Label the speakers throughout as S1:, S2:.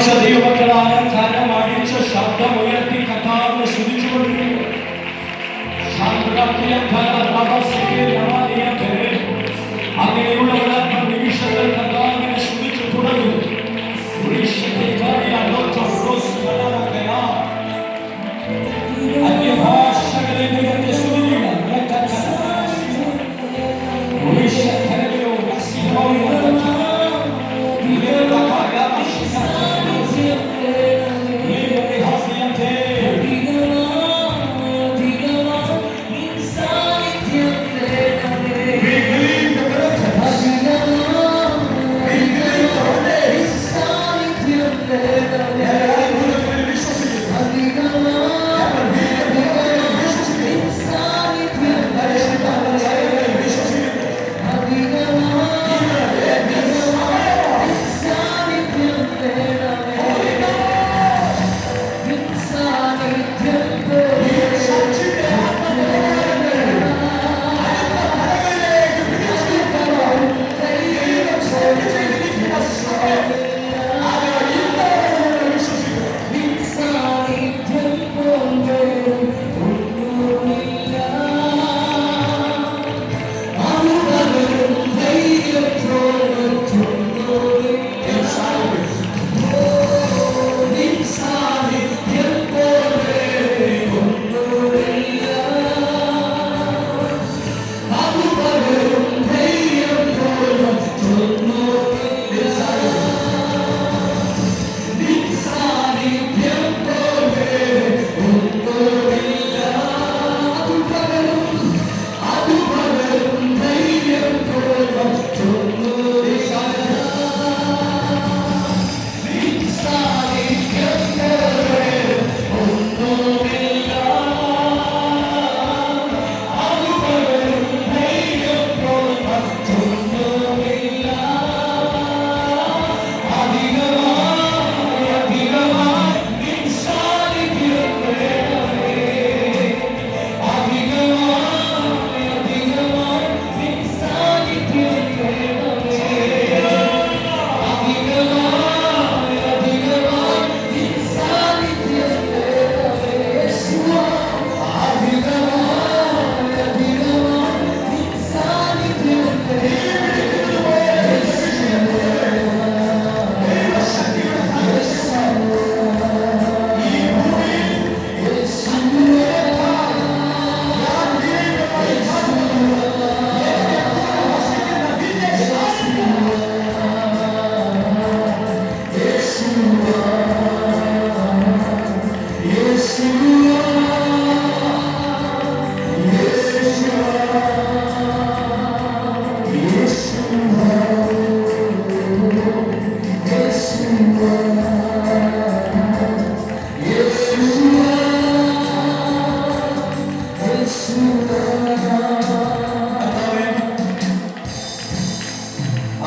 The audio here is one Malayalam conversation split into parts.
S1: പ്രാപിച്ച ദൈവമക്കളായ കരം അടിച്ച ശബ്ദം ഉയർത്തി കർത്താവിനെ സ്തുതിച്ചുകൊണ്ടിരിക്കുന്നു. അങ്ങനെയുള്ളവർ നിമിഷങ്ങൾ കർത്താവിനെ സ്തുതിച്ചു തുടങ്ങുന്നു. അന്യഭാഷകളെ ദൈവത്തെ സ്തുതിക്കുക.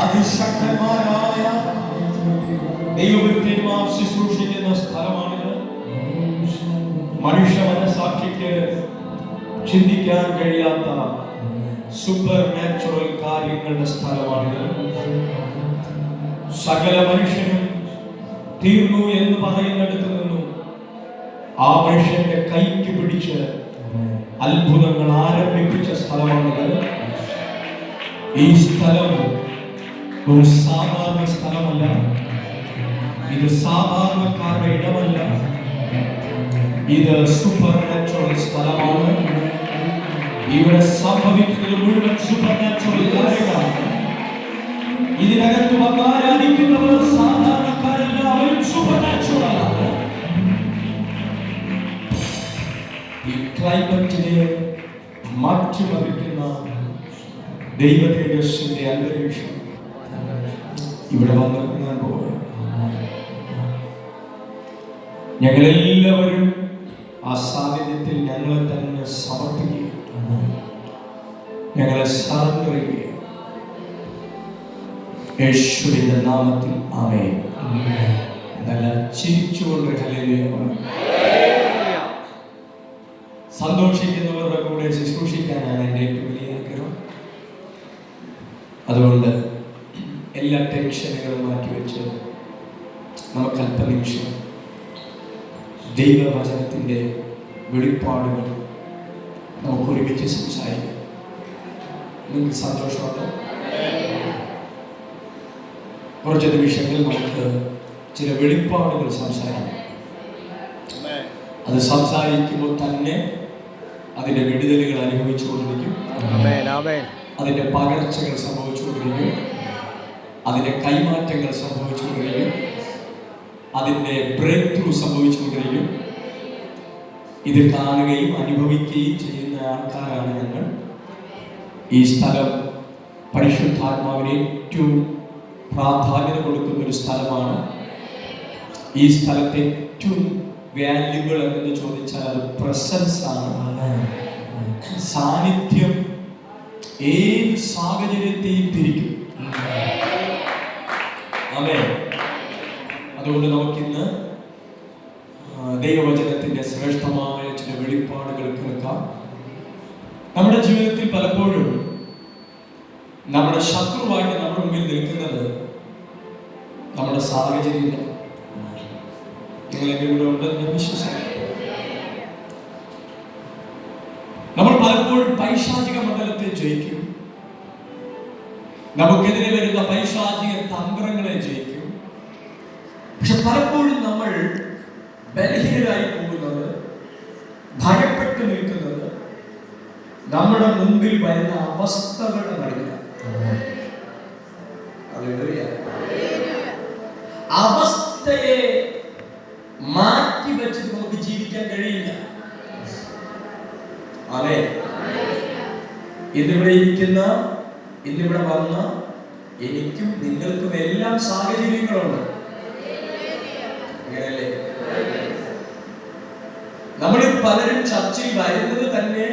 S1: അതിശക്തന്മാരായ ദൈവഭക്തന്മാർ ശുശ്രൂഷിക്കുന്ന സ്ഥലമാണിത്. മനുഷ്യ മനസാക്ഷിക്ക് ചിന്തിക്കാൻ കഴിയാത്ത സൂപ്പർ നാച്ചുറൽ കാര്യങ്ങളുടെ സ്ഥലമാണിത്. സകല മനുഷ്യനും തീർന്നു എന്ന് പറയുന്നിടത്ത് നിന്നും ആ മനുഷ്യന്റെ കൈക്ക് പിടിച്ച് അത്ഭുതങ്ങൾ ആരംഭിപ്പിച്ച സ്ഥലമാണിത്. ഈ സ്ഥലം ഒരു സാധാരണ സ്ഥലമല്ല. ഇത് സാധാരണക്കാരുടെ ഇടമല്ല. ഇത് സൂപ്പർ നാച്ചുറൽ സ്ഥലമാണ്. ഇവിടെ സംഭവിക്കുന്നത് മുഴുവൻ സൂപ്പർ നാച്ചുറൽ കാര്യങ്ങളാണ്. ഇതിനകത്ത് വന്ന് ആരാധിക്കുന്നവർ സാധാരണക്കാരല്ല, അവരും സൂപ്പർ നാച്ചുറലാണ്. ഈ ക്ലൈമറ്റിനെ മാറ്റിമറിക്കുന്ന ദൈവതേജസ്സിന്റെ അന്തരീക്ഷം ഇവിടെ വന്നിറങ്ങാൻ പോകുന്നു. ഞങ്ങളെല്ലാവരും ആ സാന്നിധ്യത്തിൽ ഞങ്ങളെ തന്നെ സമർപ്പിക്കുക, ഞങ്ങളെ സറണ്ടർ ചെയ്യുക. യേശുവിന്റെ നാമത്തിൽ ആമേൻ. നല്ല ചിരിച്ചുകൊണ്ട് ഹല്ലേലൂയ. സന്തോഷിക്കുന്നവരുടെ കൂടെ ശുശ്രൂഷിക്കാനാണ് എൻ്റെ ഏറ്റവും വലിയ ആഗ്രഹം. അതുകൊണ്ട് എല്ലാ ടെൻഷനുകളും മാറ്റിവെച്ച് നമുക്ക് അല്പനിമിഷം ദൈവവചനത്തിൻ്റെ വെളിപ്പാടുകൾ നമുക്ക് ഒരുമിച്ച് സംസാരിക്കാം. നിങ്ങൾക്ക് സന്തോഷമുണ്ടോ? കുറച്ച് നിമിഷങ്ങൾ നമുക്ക് ചില വെളിപ്പാടുകൾ സംസാരിക്കാം. അത് സംസാരിക്കുമ്പോൾ തന്നെ അതിൻ്റെ വിടുതലുകൾ അനുഭവിച്ചുകൊണ്ടിരിക്കും, അതിൻ്റെ പകർച്ചകൾ സംഭവിച്ചുകൊണ്ടിരിക്കും, അതിൻ്റെ കൈമാറ്റങ്ങൾ സംഭവിച്ചുകൊണ്ടിരിക്കും, അതിൻ്റെ ബ്രേക്ക് ത്രൂ സംഭവിച്ചുകൊണ്ടിരിക്കും. ഇത് കാണുകയും അനുഭവിക്കുകയും ചെയ്യുന്ന ആൾക്കാരാണ് ഞങ്ങൾ. ഈ സ്ഥലം പരിശുദ്ധാത്മാവിന് ഏറ്റവും പ്രാധാന്യത കൊടുക്കുന്ന ഒരു സ്ഥലമാണ്. ഈ സ്ഥലത്തെ ഏറ്റവും വാല്യുബിൾ എന്ന് ചോദിച്ചാൽ അത് പ്രസൻസ് ആണ്. സാന്നിധ്യം ഏത് സാഹചര്യത്തെയും തിരിക്കും. ആമേൻ. അതുകൊണ്ട് നമുക്കിന്ന് ദൈവവചനത്തിന്റെ ശ്രേഷ്ഠമായ ചില വെളിപ്പാടുകൾ കേൾക്കാം. നമ്മുടെ ജീവിതത്തിൽ പലപ്പോഴും നമ്മുടെ ശത്രുവായിട്ട് നമ്മുടെ മുമ്പിൽ നിൽക്കുന്നത് നമ്മുടെ സാഹചര്യമില്ല. നിങ്ങളെന്റെ കൂടെ ഉണ്ടെന്ന് വിശ്വസിക്കുന്നു. നമ്മൾ പലപ്പോഴും പൈശാചിക മണ്ഡലത്തെ ജയിക്കും, നമുക്കെതിരെ വരുന്ന പൈശാചിക തന്ത്രങ്ങളെ ജയിക്കും. പക്ഷെ പലപ്പോഴും നമ്മൾ ബലഹീനരായി പോകുന്നത്, ഭയപ്പെട്ട് നിൽക്കുന്നത് നമ്മുടെ മുമ്പിൽ വരുന്ന അവസ്ഥകളുടെ നടുവിലാണ്. അവസ്ഥയെ മാറ്റി വെച്ചിട്ട് നമുക്ക് ജീവിക്കാൻ കഴിയില്ല. അതെ, ഇന്നിവിടെ ഇരിക്കുന്ന, ഇന്നിവിടെ വന്ന എനിക്കും നിങ്ങൾക്കും എല്ലാം സാഹചര്യങ്ങളുണ്ട്. അങ്ങനെയല്ലേ? നമ്മളിൽ പലരും ചർച്ചയിൽ വരുന്നത് തന്നെ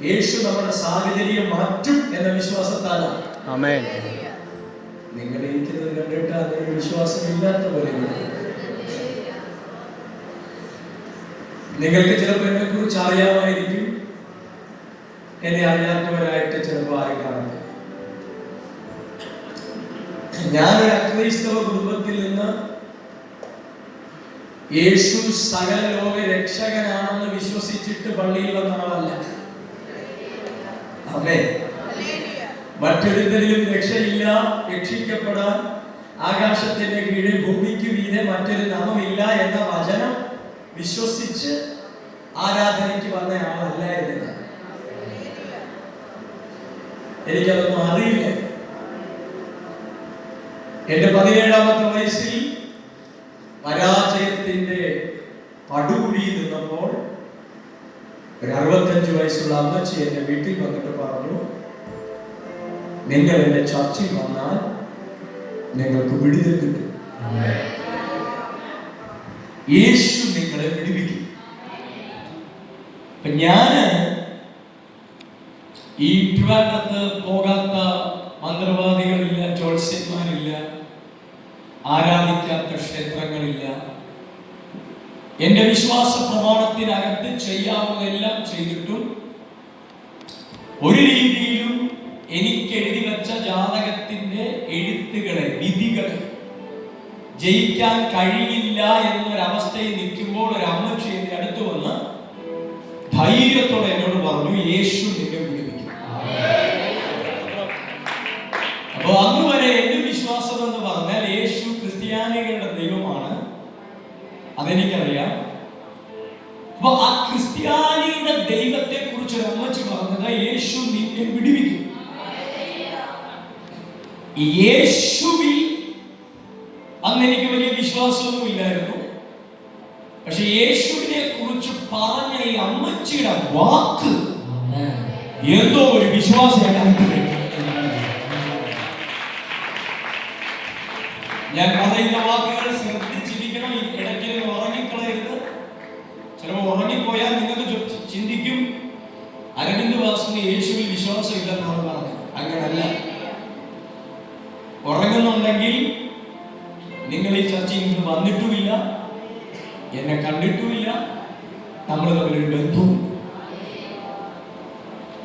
S1: യേശു നമ്മുടെ സാഹചര്യം മാറ്റും എന്ന വിശ്വാസത്താലാണ്. ആമേൻ. നിങ്ങൾ ഇരിക്കുന്നത് കണ്ടിട്ട് അങ്ങനെ വിശ്വാസമില്ലാത്ത പോലെ നിങ്ങൾക്ക് ചിലപ്പോൾ എന്നെ കുറിച്ച് അറിയാമായിരിക്കും, എന്നെ അറിയാത്തവരായിട്ട് ചിലപ്പോൾ ആരും കാണുന്നത്. ഞാനൊരു അക്രൈസ്തവ കുടുംബത്തിൽ നിന്ന് യേശു സകല ലോക രക്ഷകനാണെന്ന് വിശ്വസിച്ചിട്ട് പള്ളിയിൽ വന്ന ആളല്ല. ആമേൻ. മറ്റൊരുത്തരിലും രക്ഷയില്ല, രക്ഷിക്കപ്പെടാൻ ആകാശത്തിന്റെ കീഴിൽ ഭൂമിക്ക് മീതെ മറ്റൊരു നാമമില്ല എന്ന വചനം വിശ്വസിച്ച് ആരാധനയ്ക്ക് വന്ന ആളല്ലായിരുന്നു. എനിക്കതൊന്നും അറിയില്ല. എന്റെ 17ാമത്തെ വയസ്സിൽ പരാജയത്തിന്റെ പടുകുഴിയിൽ നിന്നപ്പോൾ ഒരു 65 വയസ്സുള്ള അമ്മച്ചി എന്റെ വീട്ടിൽ വന്നിട്ട് പറഞ്ഞു, നിങ്ങൾ എന്റെ ചർച്ചയിൽ വന്നാൽ നിങ്ങൾക്ക് വിടുതൽ കിട്ടും, യേശു നിങ്ങളെ വിടുവിക്കും. ഞാന് ഈ ട്രിവാൻഡ്രത്ത് പോകാത്ത മന്ത്രവാദികളില്ല, ജ്യോത്സ്യന്മാരില്ല, ആരാധിക്കാത്ത ക്ഷേത്രങ്ങളില്ല. എന്റെ വിശ്വാസ പ്രമാണത്തിനകത്ത് ചെയ്യാവുന്നതെല്ലാം ചെയ്തിട്ടും ഒരു രീതിയിലും എനിക്ക് എഴുതി വെച്ച ജാതകത്തിന്റെ എഴുത്തുകളെ, വിധികളെ ജയിക്കാൻ കഴിയില്ല എന്നൊരവസ്ഥയിൽ നിൽക്കുമ്പോൾ ഒരു അമ്മച്ചി എന്റെ അടുത്ത് വന്ന് ധൈര്യത്തോടെ എന്നോട് പറഞ്ഞു, യേശു നിന്നെ വിടുവിക്കും. അപ്പൊ അന്നുവരെ എന്റെ വിശ്വാസം എന്ന് പറഞ്ഞാൽ യേശു ക്രിസ്ത്യാനികളുടെ ദൈവമാണ്, അതെനിക്കറിയാം. അപ്പൊ ആ ക്രിസ്ത്യാനിയുടെ ദൈവത്തെ കുറിച്ച് ഒരു അമ്മച്ചി പറഞ്ഞത് യേശു നിന്നെ വിടുവിക്കും. യേശുവിൽ അന്ന് എനിക്ക് വലിയ വിശ്വാസമൊന്നും ഇല്ലായിരുന്നു. പക്ഷെ യേശുവിനെ കുറിച്ച് പറഞ്ഞ ഈ അമ്മച്ചിയുടെ വാക്ക് എന്തോ ഒരു വിശ്വാസം. ഞാൻ പറയുന്ന വാക്കുകൾ ശ്രദ്ധിച്ചിരിക്കണം, ഇടയ്ക്ക് ഉറങ്ങിക്കളയരുത്. ചിലപ്പോൾ ഉറങ്ങിപ്പോയാൽ നിങ്ങൾക്ക് ചിന്തിക്കും അരവിന്ദ് വാസുവിന് യേശുവിൽ വിശ്വാസം ഇല്ലെന്നാണ് പറഞ്ഞത്. അങ്ങനല്ല. ഉറങ്ങുന്നുണ്ടെങ്കിൽ നിങ്ങൾ ഈ ചർച്ചയിൽ നിന്ന് വന്നിട്ടുമില്ല, എന്നെ കണ്ടിട്ടുമില്ല, നമ്മൾ തമ്മിലൊരു ബന്ധവും.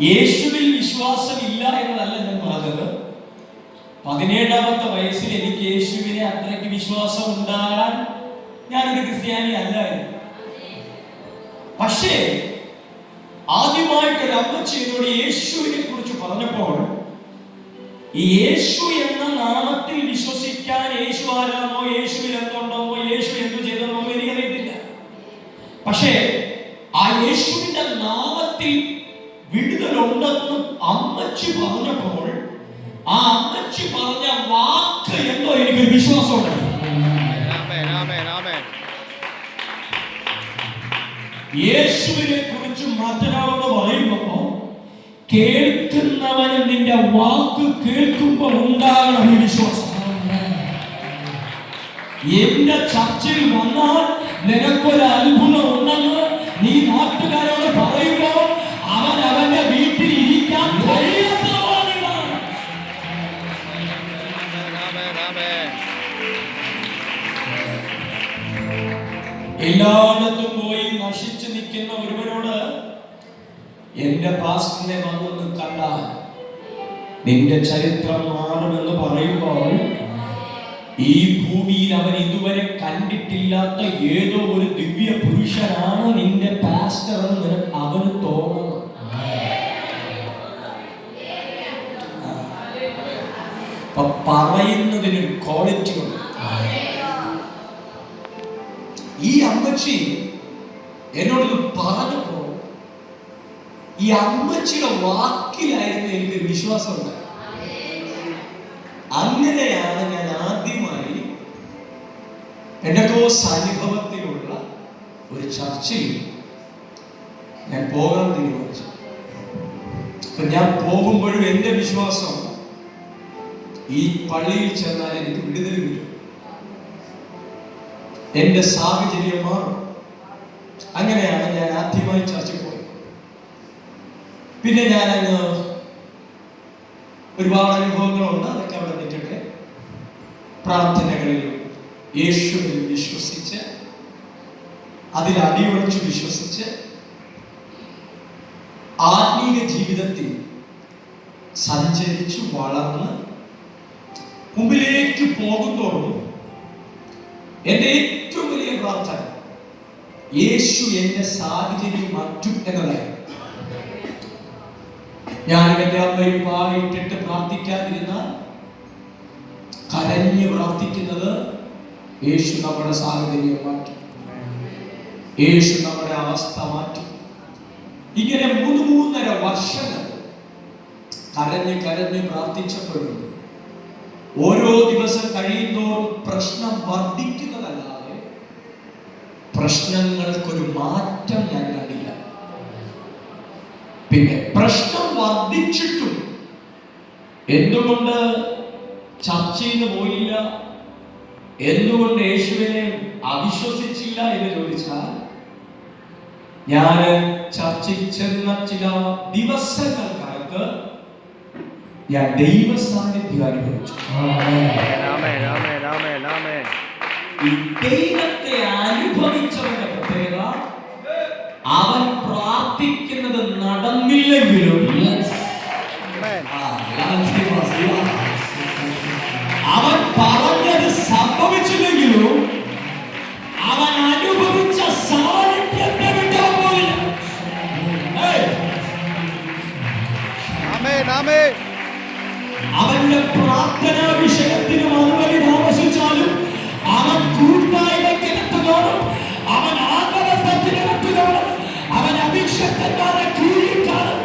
S1: യേശുവിൽ വിശ്വാസമില്ല എന്നതല്ല ഞാൻ പറഞ്ഞത്. 17ാമത്തെ വയസ്സിൽ എനിക്ക് യേശുവിനെ അത്രയ്ക്ക് വിശ്വാസം ഉണ്ടാകാൻ ഞാനൊരു ക്രിസ്ത്യാനി അല്ലായിരുന്നു. പക്ഷേ ആദ്യമായിട്ടൊരു അമ്മച്ചി എന്നോട് യേശുവിനെ കുറിച്ച് പറഞ്ഞപ്പോൾ, ഈ യേശു എന്ന നാമത്തിൽ വിശ്വസിക്കാൻ യേശു ആരാണോ, യേശുവിൽ എന്തുണ്ടെന്നോ, യേശു എന്തു ചെയ്തെന്നോ എനിക്കറിയത്തില്ല. പക്ഷേ ആ യേശുവിന്റെ നാമത്തിൽ വിടുതലുണ്ടെന്ന് അമ്മച്ചി പറഞ്ഞപ്പോൾ, ആ അമ്മച്ചി പറഞ്ഞ വാക്ക് എന്തോ എനിക്കൊരു വിശ്വാസമുണ്ട്. യേശുവിനെ കുറിച്ച് മറ്റൊരാളോട് പറയുമ്പോ കേൾക്കുന്നവന് നിന്റെ വാക്ക് കേൾക്കുമ്പോൾ ഉണ്ടാകണം ഈ വിശ്വാസം. എന്റെ ചർച്ചയിൽ വന്നാൽ നിനക്കൊരു അത്ഭുതം ഉണ്ടെന്ന് നീ നാട്ടുകാരോട് പറയുമ്പോൾ അവൻ അവന്റെ വീട്ടിൽ ഇരിക്കാൻ കഴിയാത്തതാണ്. എല്ലായിടത്തും പോയി നശിച്ചു നിൽക്കുന്ന ഒരുവനോട് എന്റെ പാസ്റ്ററിനെ വന്നൊന്ന് കണ്ടാൽ നിന്റെ ചരിത്രം മാറുമെന്ന് പറയുമ്പോൾ, ഈ ഭൂമിയിൽ അവൻ ഇതുവരെ കണ്ടിട്ടില്ലാത്ത ഏതോ ഒരു ദിവ്യ പുരുഷനാണ് നിന്റെ പാസ്റ്റർ എന്ന് അവന് തോന്നണം. പറയുന്നതിന് ക്വാളിറ്റി ഉണ്ട്. ഈ അമ്മച്ചി എന്നോട് പറഞ്ഞപ്പോ ഈ അമ്മച്ചിയുടെ വാക്കിലായിരുന്നു എനിക്കൊരു വിശ്വാസം ഉണ്ട്. അങ്ങനെയാണ് ഞാൻ ആദ്യമായി പെന്തക്കോസ്ത് അനുഭവത്തിലുള്ള ഒരു ചർച്ചയിൽ ഞാൻ പോകാൻ തീരുമാനിച്ചു. അപ്പൊ ഞാൻ പോകുമ്പോഴും എന്റെ വിശ്വാസം ഈ പള്ളിയിൽ ചെന്നാൽ എനിക്ക് വിടുതൽ കിട്ടും, എന്റെ സാഹചര്യം മാറും. അങ്ങനെയാണ് ഞാൻ ആദ്യമായി ചർച്ചയിൽ പോയത്. പിന്നെ ഞാൻ അങ്ങ് ഒരുപാട് അനുഭവങ്ങളുണ്ട്, അതൊക്കെ അവിടെ നിന്നിട്ട് പ്രാർത്ഥനകളിലും യേശുവിൽ വിശ്വസിച്ച് അതിൽ അടിയുറച്ചു വിശ്വസിച്ച് ആത്മീയ ജീവിതത്തിൽ സഞ്ചരിച്ചു വളർന്ന് മുമ്പിലേക്ക് പോകുന്നതോടും എന്റെ ഏറ്റവും വലിയ പ്രാർത്ഥന യേശു എന്റെ സാഹചര്യം മാറ്റും എന്നതായിരുന്നു. ഞാൻ എന്റെ അമ്മയും വായിട്ടിട്ട് പ്രാർത്ഥിക്കാതിരുന്നാൽ, കരഞ്ഞ് പ്രാർത്ഥിക്കുന്നത് യേശു നമ്മുടെ സാഹചര്യം മാറ്റും, യേശു നമ്മുടെ അവസ്ഥ മാറ്റും. ഇങ്ങനെ 3.5 വർഷങ്ങൾ കരഞ്ഞ് കരഞ്ഞ് പ്രാർത്ഥിച്ചപ്പോഴും ഓരോ ദിവസം കഴിയുന്നതോറും പ്രശ്നം വർദ്ധിക്കുന്നതല്ലാതെ പ്രശ്നങ്ങൾക്കൊരു മാറ്റം ഞാൻ കണ്ടില്ല. പിന്നെ പ്രശ്നം വർദ്ധിച്ചിട്ടും എന്തുകൊണ്ട് ചർച്ചയിൽ നിന്ന് പോയില്ല, എന്തുകൊണ്ട് യേശുവിനെ അവിശ്വസിച്ചില്ല എന്ന് ചോദിച്ചാൽ, ഞാൻ ചർച്ചയിൽ ചെന്ന ചില ദിവസങ്ങൾക്കകത്ത് ഞാൻ ദൈവ സാന്നിധ്യം അനുഭവിച്ചു. ഈ ദൈവത്തെ അനുഭവിച്ചവന്റെ പ്രത്യേകത, അവൻ പ്രാർത്ഥിക്കുന്നത് നടന്നില്ലെങ്കിലും അവൻ പറഞ്ഞത് സംഭവിച്ചില്ലെങ്കിലും അവൻ അനുഭവിച്ച സാന്നിധ്യത്തെ വിട്ടാൻ പോയില്ല. അവന്റെ പ്രാർത്ഥനാ വിഷയത്തിന് മറുപടി താമസിച്ചാലും, അവൻ കൂട്ടായ്മയ്ക്കകത്തുകാരും അവൻ ആത്മബന്ധത്തിനകത്തുകാരും അവൻ അഭിഷക്തന്മാരെ കീഴിക്കാരും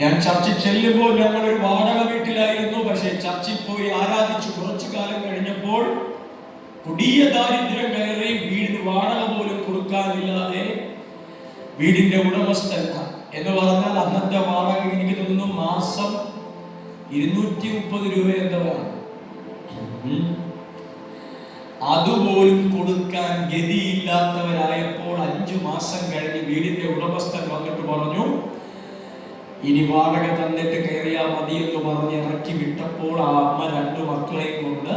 S1: ഞാൻ ചർച്ചിൽ ചെല്ലുമ്പോൾ ഞങ്ങൾ ഒരു വാടക വീട്ടിലായിരുന്നു. പക്ഷേ ചർച്ചിൽ പോയി ആരാധിച്ചു കുറച്ചു കാലം കഴിഞ്ഞപ്പോൾ കൊടിയ ദാരിദ്ര്യം കയറി. വീടിന് വാടക പോലും കൊടുക്കാനില്ലാതെ വീടിന്റെ ഉടമസ്ഥൻ എന്ന് പറഞ്ഞാൽ അന്നത്തെ വാടക എനിക്ക് തോന്നുന്നു മാസം 230 രൂപ എന്നതാണ്. അതുപോലും കൊടുക്കാൻ ഗതിയില്ലാത്തവരായപ്പോൾ 5 മാസം കഴിഞ്ഞ് വീടിന്റെ ഉടമസ്ഥൻ വന്നിട്ട് പറഞ്ഞു, ഇനി വാടക തന്നിട്ട് കയറിയാൽ മതി എന്ന് പറഞ്ഞ് ഇറക്കി വിട്ടപ്പോൾ ആ അമ്മ 2 മക്കളെയും കൊണ്ട്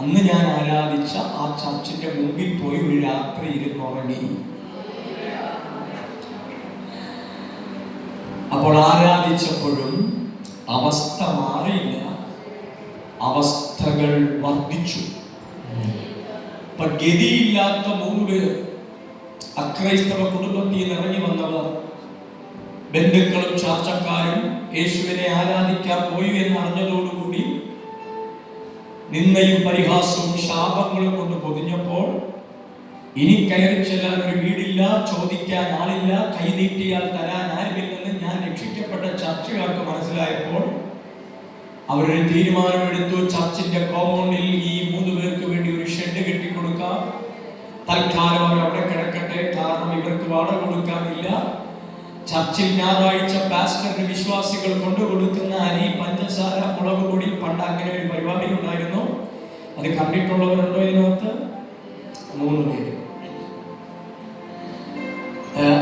S1: അന്ന് ഞാൻ ആരാധിച്ച ആ ചർച്ചിന്റെ മുമ്പിൽ പോയി ഒരു രാത്രി ഇരുന്നുറങ്ങി. അപ്പോൾ ആരാധിച്ചപ്പോഴും അവസ്ഥ മാറിയില്ല, അവസ്ഥകൾ വർദ്ധിച്ചു. അപ്പൊ ഗതിയില്ലാത്ത 3 പേർ അക്രൈസ്തവ കുടുംബത്തിൽ നിന്ന് ഇറങ്ങി വന്നവർ, ബന്ധുക്കളും ചാർച്ചക്കാരും യേശുവിനെ ആരാധിക്കാൻ പോയി എന്നറിഞ്ഞതോടുകൂടി നിന്ദയും പരിഹാസവും ശാപങ്ങളും കൊണ്ട് പൊതിഞ്ഞപ്പോൾ ഇനി കയറി ചെല്ലാൻ ഒരു വീടില്ല, ചോദിക്കാൻ ആളില്ല, കൈനീട്ടിയാൽ തരാൻ ആരുമില്ലെന്ന് ഞാൻ രക്ഷിക്കപ്പെട്ട ചർച്ചുകാർക്ക് മനസ്സിലായപ്പോൾ അവരൊരു തീരുമാനമെടുത്തു. ചർച്ചിന്റെ കോമ്പൗണ്ടിൽ ഈ 3 പേർക്ക് വേണ്ടി ഒരു ഷെഡ് കെട്ടിക്കൊടുക്കാം, തൽക്കാലം അവർ അവിടെ കിടക്കട്ടെ, കാരണം ഇവർക്ക് വാടക കൊടുക്കാനില്ല. ചർച്ചിൽ ഞായറാഴ്ച പാസ്റ്ററിന് വിശ്വാസികൾ കൊണ്ടുകൊടുക്കുന്ന അരി, പഞ്ചസാര, മുളക് പൊടി, പണ്ട് അങ്ങനെ ഒരു പരിപാടി ഉണ്ടായിരുന്നു. അത് കണ്ടിട്ടുള്ളവരുണ്ടോ ഇതിനകത്ത്? 3 പേര്.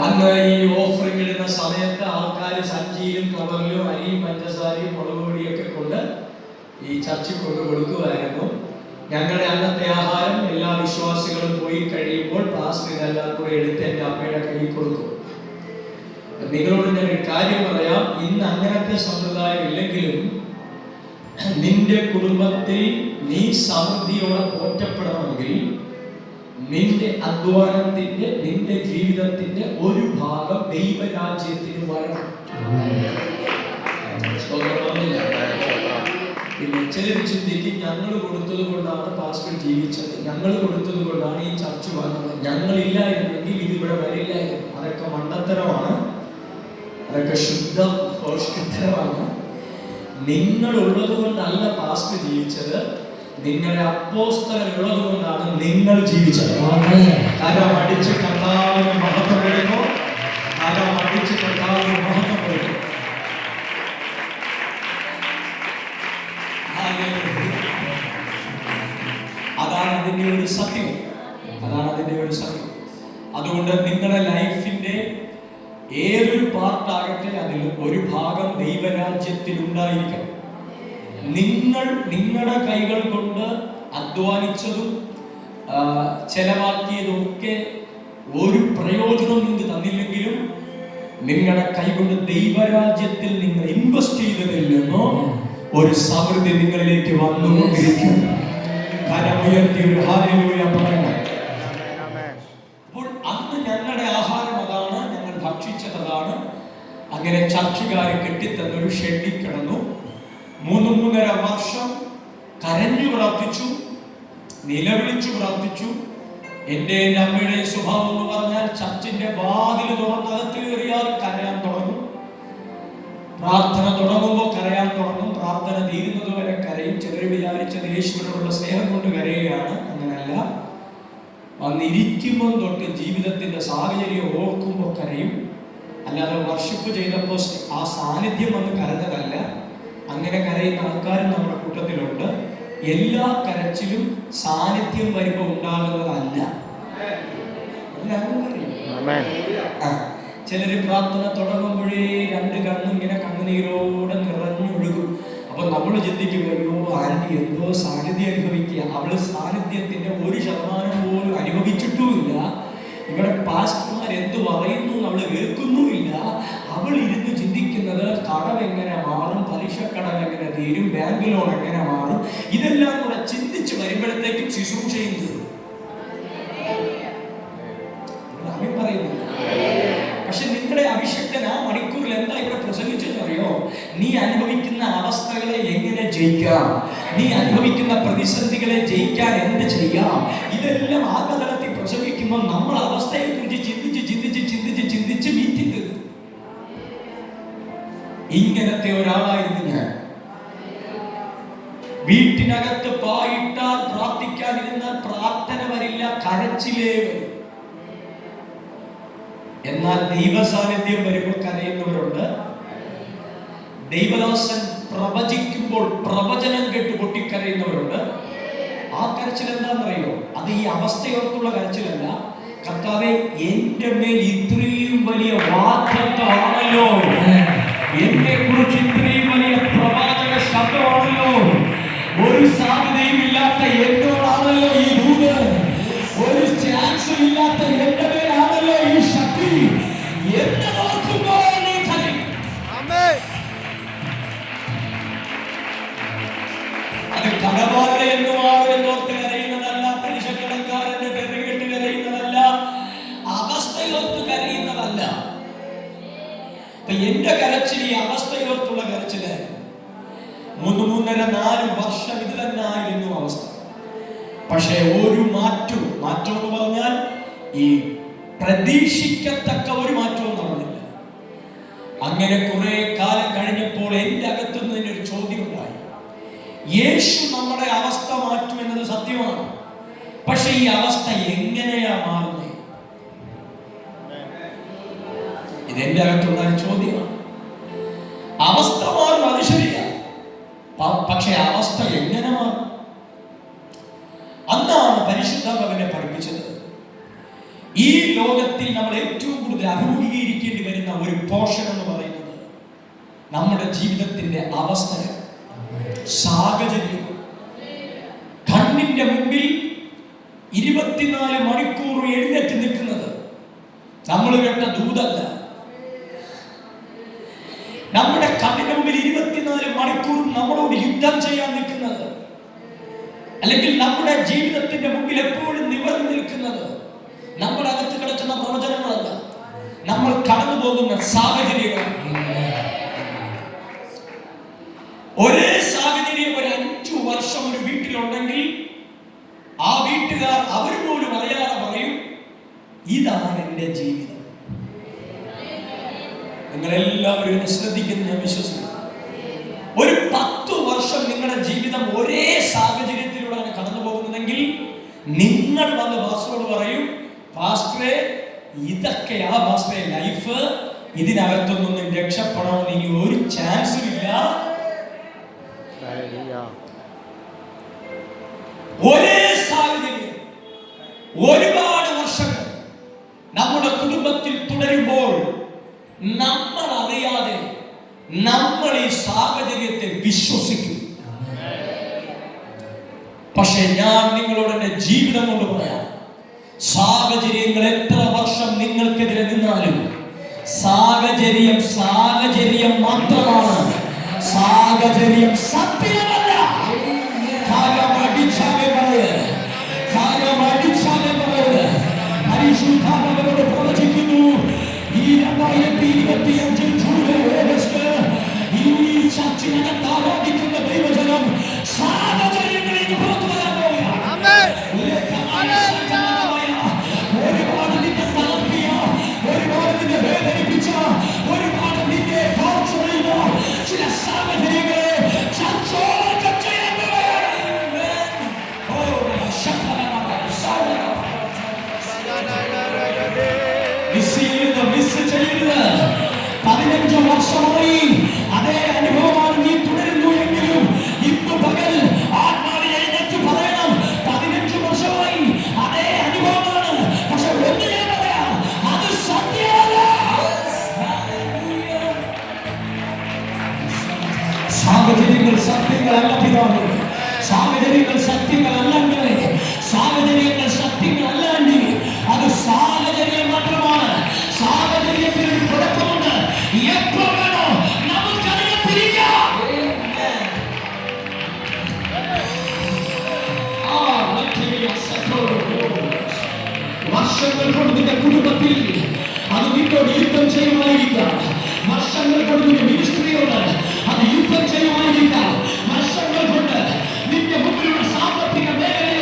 S1: അന്ന് ഈ ഓഫറിംഗ് ഇടുന്ന സമയത്ത് ആൾക്കാർ സഞ്ചിയിലും കവറിലും അരിയും പഞ്ചസാരയും മുളക് പൊടിയൊക്കെ കൊണ്ട് ഈ ചർച്ചിൽ കൊണ്ട് കൊടുക്കുമായിരുന്നു. ഞങ്ങളുടെ അന്നത്തെ ആഹാരം എല്ലാ വിശ്വാസികളും പോയി കഴിയുമ്പോൾ പാസ്റ്റർ ഇതെല്ലാം കൂടെ എടുത്ത് എൻ്റെ അമ്മയുടെ കയ്യിൽ കൊടുക്കും. നിങ്ങളോട് ഞാൻ ഒരു കാര്യം പറയാം, ഇന്ന് അങ്ങനത്തെ സമ്പ്രദായം ഇല്ലെങ്കിലും നിന്റെ കുടുംബത്തിൽ നീ സമൃദ്ധിയോടെ പോറ്റപ്പെടണമെങ്കിൽ നിന്റെ അധ്വാനത്തിന്റെ, നിന്റെ ജീവിതത്തിന്റെ ഒരു ഭാഗം ദൈവരാജ്യത്തിന് വരണം. പിന്നെ ചിലർ ചിന്തിക്കും, ഞങ്ങൾ കൊടുത്തത് കൊണ്ടാണ് പാസ്റ്റർ ജീവിച്ചത്, ഞങ്ങൾ കൊടുത്തത് കൊണ്ടാണ് ഈ ചർച്ച വന്നത്, ഞങ്ങളില്ലായിരുന്നെങ്കിൽ ഇതിവിടെ വരില്ലായിരുന്നു. അതൊക്കെ മണ്ടത്തരമാണ്, അതൊക്കെ ശുദ്ധ ഭോഷ്കത്തരമാണ്. നിങ്ങളുള്ളത് കൊണ്ടല്ല പാസ്റ്റർ ജീവിച്ചത്, നിങ്ങളുടെ അപ്പോസ്തലനുള്ളത് കൊണ്ടാണ് നിങ്ങൾ ജീവിച്ചത്. കാരണം അടിച്ച് കർത്താവിന് മഹത്വം കൊടുക്കോ, കാരണം അടിച്ച് കർത്താവിന് മഹത്വം കൊടുക്കും. അതാണ് അതിന്റെ ഒരു സത്യം, അതാണ് അതിന്റെ ഒരു സത്യം. അതുകൊണ്ട് നിങ്ങളുടെ ലൈഫിന്റെ ഏതൊരു പാർട്ടാകട്ടെ അതിൽ ഒരു ഭാഗം ദൈവരാജ്യത്തിൽ ഉണ്ടായിരിക്കണം. നിങ്ങൾ നിങ്ങളുടെ കൈകൾ കൊണ്ട് അധ്വാനിച്ചതും ചെലവാക്കിയതൊക്കെ ഒരു പ്രയോജനവും നിങ്ങൾക്ക് തന്നില്ലെങ്കിലും നിങ്ങളുടെ കൈകൊണ്ട് ദൈവരാജ്യത്തിൽ നിങ്ങൾ ഇൻവെസ്റ്റ് ചെയ്തതിൽ നിന്നോ ഒരു സമൃദ്ധി നിങ്ങളിലേക്ക് വന്നുകൊണ്ടിരിക്കും. കരമുയർത്തി ഒരു ഹല്ലേലൂയ പറയണം. അപ്പോൾ അന്ന് ഞങ്ങളുടെ ആഹാരം അതാണ്, ഞങ്ങൾ ഭക്ഷിച്ചതാണ്. അങ്ങനെ ചർച്ചുകാരെ കെട്ടിത്തന്നൊരു ഷെഡിൽ കിടന്നു. 3.5 വർഷം കരഞ്ഞു പ്രാർത്ഥിച്ചു, നിലവിളിച്ചു പ്രാർത്ഥിച്ചു. എൻ്റെ അമ്മയുടെ സ്വഭാവം എന്ന് പറഞ്ഞാൽ ചർച്ചിന്റെ വാതിൽ തുറന്നകത്ത് കയറിയാൽ കരയാൻ തുടങ്ങും. പ്രാർത്ഥന തുടങ്ങുമ്പോൾ കരയാൻ തുടങ്ങും, പ്രാർത്ഥന തീരുന്നത് വരെ കരയും. ചിലർ വിചാരിച്ചത് യേശുവിനോടുള്ള സ്നേഹം കൊണ്ട് കരയുകയാണ്. അങ്ങനെയല്ല, വന്നിരിക്കുമ്പോൾ തൊട്ട് ജീവിതത്തിന്റെ സാഹചര്യം ഓർക്കുമ്പോൾ കരയും. അല്ലാതെ വർഷിപ്പ് ചെയ്തപ്പോൾ ആ സാന്നിധ്യം വന്ന് കരഞ്ഞതല്ല. അങ്ങനെ കരയുന്ന ആൾക്കാരും നമ്മുടെ കൂട്ടത്തിലുണ്ട്. എല്ലാ കരച്ചിലും സാന്നിധ്യം വരുമ്പോൾ ഉണ്ടാകുന്നതല്ല. ചിലര് പ്രാർത്ഥന തുടങ്ങുമ്പോഴേ 2 കണ്ണും ഇങ്ങനെ കണ്ണുനീരോടെ നിറഞ്ഞൊഴുകും. അപ്പൊ നമ്മൾ ചിന്തിക്കും, അയ്യോ ആന്റി എന്തോ സാന്നിധ്യം അനുഭവിക്കുക. അവള് സാന്നിധ്യത്തിന്റെ 1% പോലും അനുഭവിച്ചിട്ടുമില്ല. ഇവിടെ പാസ്റ്റർമാർ എന്ത് പറയുന്നു അവള് കേൾക്കുന്നുമില്ല. അവൾ ഇരുന്ന് ചിന്തിക്കുന്നത് കടം എങ്ങനെ മാറും, പലിശക്കടം എങ്ങനെ തീരും, ബാങ്ക് ലോൺ എങ്ങനെ മാറും, ഇതെല്ലാം കൂടെ ചിന്തിച്ച് വരുമ്പോഴത്തേക്കും ശുശ്രൂഷ ചെയ്യുന്നത് പറയുന്നു. പക്ഷെ നിങ്ങളുടെ അഭിഷക്തൻ ആ മണിക്കൂറിൽ എന്താ ഇവിടെ പ്രസംഗിച്ചെന്നറിയോ? നീ അനുഭവിക്കുന്ന അവസ്ഥകളെ എങ്ങനെ ജയിക്കാം, നീ അനുഭവിക്കുന്ന പ്രതിസന്ധികളെ ജയിക്കാൻ എന്ത് ചെയ്യാം, ഇതെല്ലാം ആത്മതലത്തിൽ പ്രസംഗിക്കുമ്പോൾ നമ്മൾ അവസ്ഥയെ കുറിച്ച് ചിന്തിച്ച് ചിന്തിച്ച് ചിന്തിച്ച് ചിന്തിച്ച് മീറ്റിംഗ്. ഇങ്ങനത്തെ ഒരാളായിരുന്നു ഞാൻ. വീട്ടിനകത്ത് പായിട്ടാൽ പ്രാർത്ഥിക്കാതിരുന്നാൽ പ്രാർത്ഥന വരില്ല, കരച്ചിലേ വരും. എന്നാൽ ദൈവ സാന്നിധ്യം വരുമ്പോൾ കരയുന്നവരുണ്ട്. ദൈവദാസൻ പ്രവചിക്കുമ്പോൾ പ്രവചനം കേട്ട് പൊട്ടിക്കരയുന്നവരുണ്ട്. ആ കരച്ചിൽ എന്താണെന്നറിയോ? അത് ഈ അവസ്ഥയോർത്തുള്ള കരച്ചിലല്ല. കർത്താവേ, എന്റെ മേൽ ഇത്രയും വലിയ വാഗ്ദത്തമാണല്ലോ, എന്നെ കുറിച്ച് ഇത്രയും വലിയ പ്രവാചക ശബ്ദമാണല്ലോ, ഒരു സാധ്യതയും ഇല്ലാത്ത എന്നോടാണല്ലോ ഈ ദൂത്, ഒരു ചാൻസും ഇല്ലാത്ത എന്റെ മേലാണല്ലോ ഈ ശക്തി എന്ന് നോക്കുമ്പോൾ നീ കരയും. അത് കടബാധ്യത എന്നോർത്ത് കരയുന്നതല്ല, പലിശക്കടക്കാരന്റെ പെരുകെട്ട് കരയുന്നതല്ല, അവസ്ഥയോർത്ത് കരയുന്നതല്ല. എന്റെ കരച്ചിൽ ഈ അവസ്ഥയോർത്തുള്ള കരച്ചില് 3.5-4 വർഷം ഇത് തന്നെ ആയിരുന്നു അവസ്ഥ. പക്ഷെ ഒരു മാറ്റം എന്ന് പറഞ്ഞാൽ ഈ പ്രതീക്ഷിക്കത്തക്ക ഒരു മാറ്റവും നടന്നില്ല. അങ്ങനെ കുറെ കാലം കഴിഞ്ഞപ്പോൾ എന്റെ അകത്തുനിന്ന് തന്നെ ഒരു ചോദ്യം ഉണ്ടായി. യേശു നമ്മുടെ അവസ്ഥ മാറ്റുമെന്നത് സത്യമാണ്, പക്ഷെ ഈ അവസ്ഥ എങ്ങനെയാ മാറുന്നത്? ഇതെന്റെ അകത്തുണ്ടായ ചോദ്യമാണ്. അവസ്ഥ മാറും, അത് ശരിയാ, പക്ഷെ അവസ്ഥ എങ്ങനെ മാറും? അന്നാണ് പരിശുദ്ധാത്മാവിനെ പഠിപ്പിച്ചത്. ഈ ലോകത്തിൽ നമ്മൾ ഏറ്റവും കൂടുതൽ അഭിമുഖീകരിക്കേണ്ടി വരുന്ന ഒരു പോർഷൻ എന്ന് പറയുന്നത് നമ്മുടെ ജീവിതത്തിന്റെ അവസ്ഥ, സാഹചര്യം. കണ്ണിന്റെ മുമ്പിൽ 24 മണിക്കൂർ എഴുന്നേറ്റ് നിൽക്കുന്നത് നമ്മൾ കേട്ട ദൂതല്ല. നമ്മുടെ കണ്ണിന്റെ മുമ്പിൽ 24 മണിക്കൂർ നമ്മളോട് യുദ്ധം ചെയ്യാൻ നിൽക്കുന്നത്, അല്ലെങ്കിൽ നമ്മുടെ ജീവിതത്തിന്റെ മുമ്പിൽ എപ്പോഴും നിവർന്നു നിൽക്കുന്നത് നമ്മുടെ അകത്ത് കിടക്കുന്ന പ്രവചനങ്ങളല്ല, നമ്മൾ കടന്നു പോകുന്ന സാഹചര്യങ്ങൾ. ഒരേ സാഹചര്യം ഒരു 5 വർഷം ഒരു വീട്ടിലുണ്ടെങ്കിൽ ആ വീട്ടുകാർ അവർ പോലും അറിയാതെ പറയും, ഇതാണ് എന്റെ ജീവിതം. നിങ്ങളെല്ലാവരും ശ്രദ്ധിക്കുന്ന ഞാൻ വിശ്വസിക്കുന്നു. ഒരു 10 വർഷം നിങ്ങളുടെ ജീവിതം ഒരേ സാഹചര്യത്തിലൂടെ കടന്നു പോകുന്നതെങ്കിൽ നിങ്ങൾ വന്ന് പാസ്റ്ററോട് പറയും, പാസ്റ്ററെ ഇതൊക്കെയാ പാസ്റ്ററെ ലൈഫ്, ഇതിനകത്തൊന്നും രക്ഷപ്പെടാൻ ഇനി ഒരു ചാൻസും ഇല്ല. ഒരേ സാഹചര്യം ഒരുപാട് വർഷങ്ങൾ നമ്മുടെ കുടുംബത്തിൽ തുടരുമ്പോൾ നമ്മൾ അറിയാതെ നമ്മൾ ഈ സാഹചര്യത്തെ വിശ്വസിക്കും. പക്ഷെ ഞാൻ നിങ്ങളോട് എന്റെ ജീവിതം കൊണ്ട് പറയാം, സാഹചര്യങ്ങൾ എത്ര വർഷം നിങ്ങൾക്കെതിരെ നിന്നാലും സാഹചര്യം മാത്രമാണ്, സാഹചര്യം സത്യമല്ല. പരിശുദ്ധാത്മാവിനോട് പ്രവചിക്കുന്നു, ഈ 2025 ജൂലൈ ഓഗസ്റ്റ് ഈ ചർച്ചിനകത്ത് ആരാധിക്കുന്ന ദൈവജനം സാഹചര്യങ്ങളിൽ പുറത്തു വരാൻ പോവുകയാണ്. ഒരുപാട് നിന്നെ തളർത്തിയ, ഒരുപാട് നിന്നെ വേദനിപ്പിച്ച, ഒരുപാട് നിന്നെ ടോർച്ചർ ചെയ്ത ചില സാഹചര്യങ്ങളെ ചർച്ചോളം ചെയ്യാൻ പോവുകയാണ്. മിസ് ചെയ്യരുത്. 15 വർഷമായി അതേ അനുഭവമാണ് നീ തുടരുന്നു എങ്കിലും ഇന്ന് പകൽ ആത്മാവിനെ എഴുന്നേറ്റ് പറയണം, 15 വർഷമായി അതേ അനുഭവമാണ്. പക്ഷെ ഒന്ന് ഞാൻ പറയാം, അത് സത്യമല്ല. സാഹചര്യങ്ങൾ സത്യങ്ങളല്ല പിതാവേ, സാഹചര്യങ്ങൾ സത്യങ്ങളല്ലെങ്കിൽ, സാഹചര്യങ്ങൾ സത്യങ്ങളല്ലെങ്കിൽ അത് സാഹചര്യം മാത്രമാണ്. സാഹചര്യത്തിൽ ഒരു കുഴപ്പമുണ്ട്, എപ്പോ വേണോ നമുക്കതിനെ തിരിക്കാം. വർഷങ്ങൾ കൊണ്ട് നിന്റെ കുടുംബത്തിൽ അത് നിന്നോട് യുദ്ധം ചെയ്യുമായിരിക്കാം. വർഷങ്ങൾ കൊണ്ട് നിന്റെ മിനിസ്ട്രിയോട് അത് യുദ്ധം ചെയ്യുമായിരിക്കാം. വർഷങ്ങൾ കൊണ്ട് നിന്റെ മുമ്പിലുള്ള സാമ്പത്തിക മേഖലയെ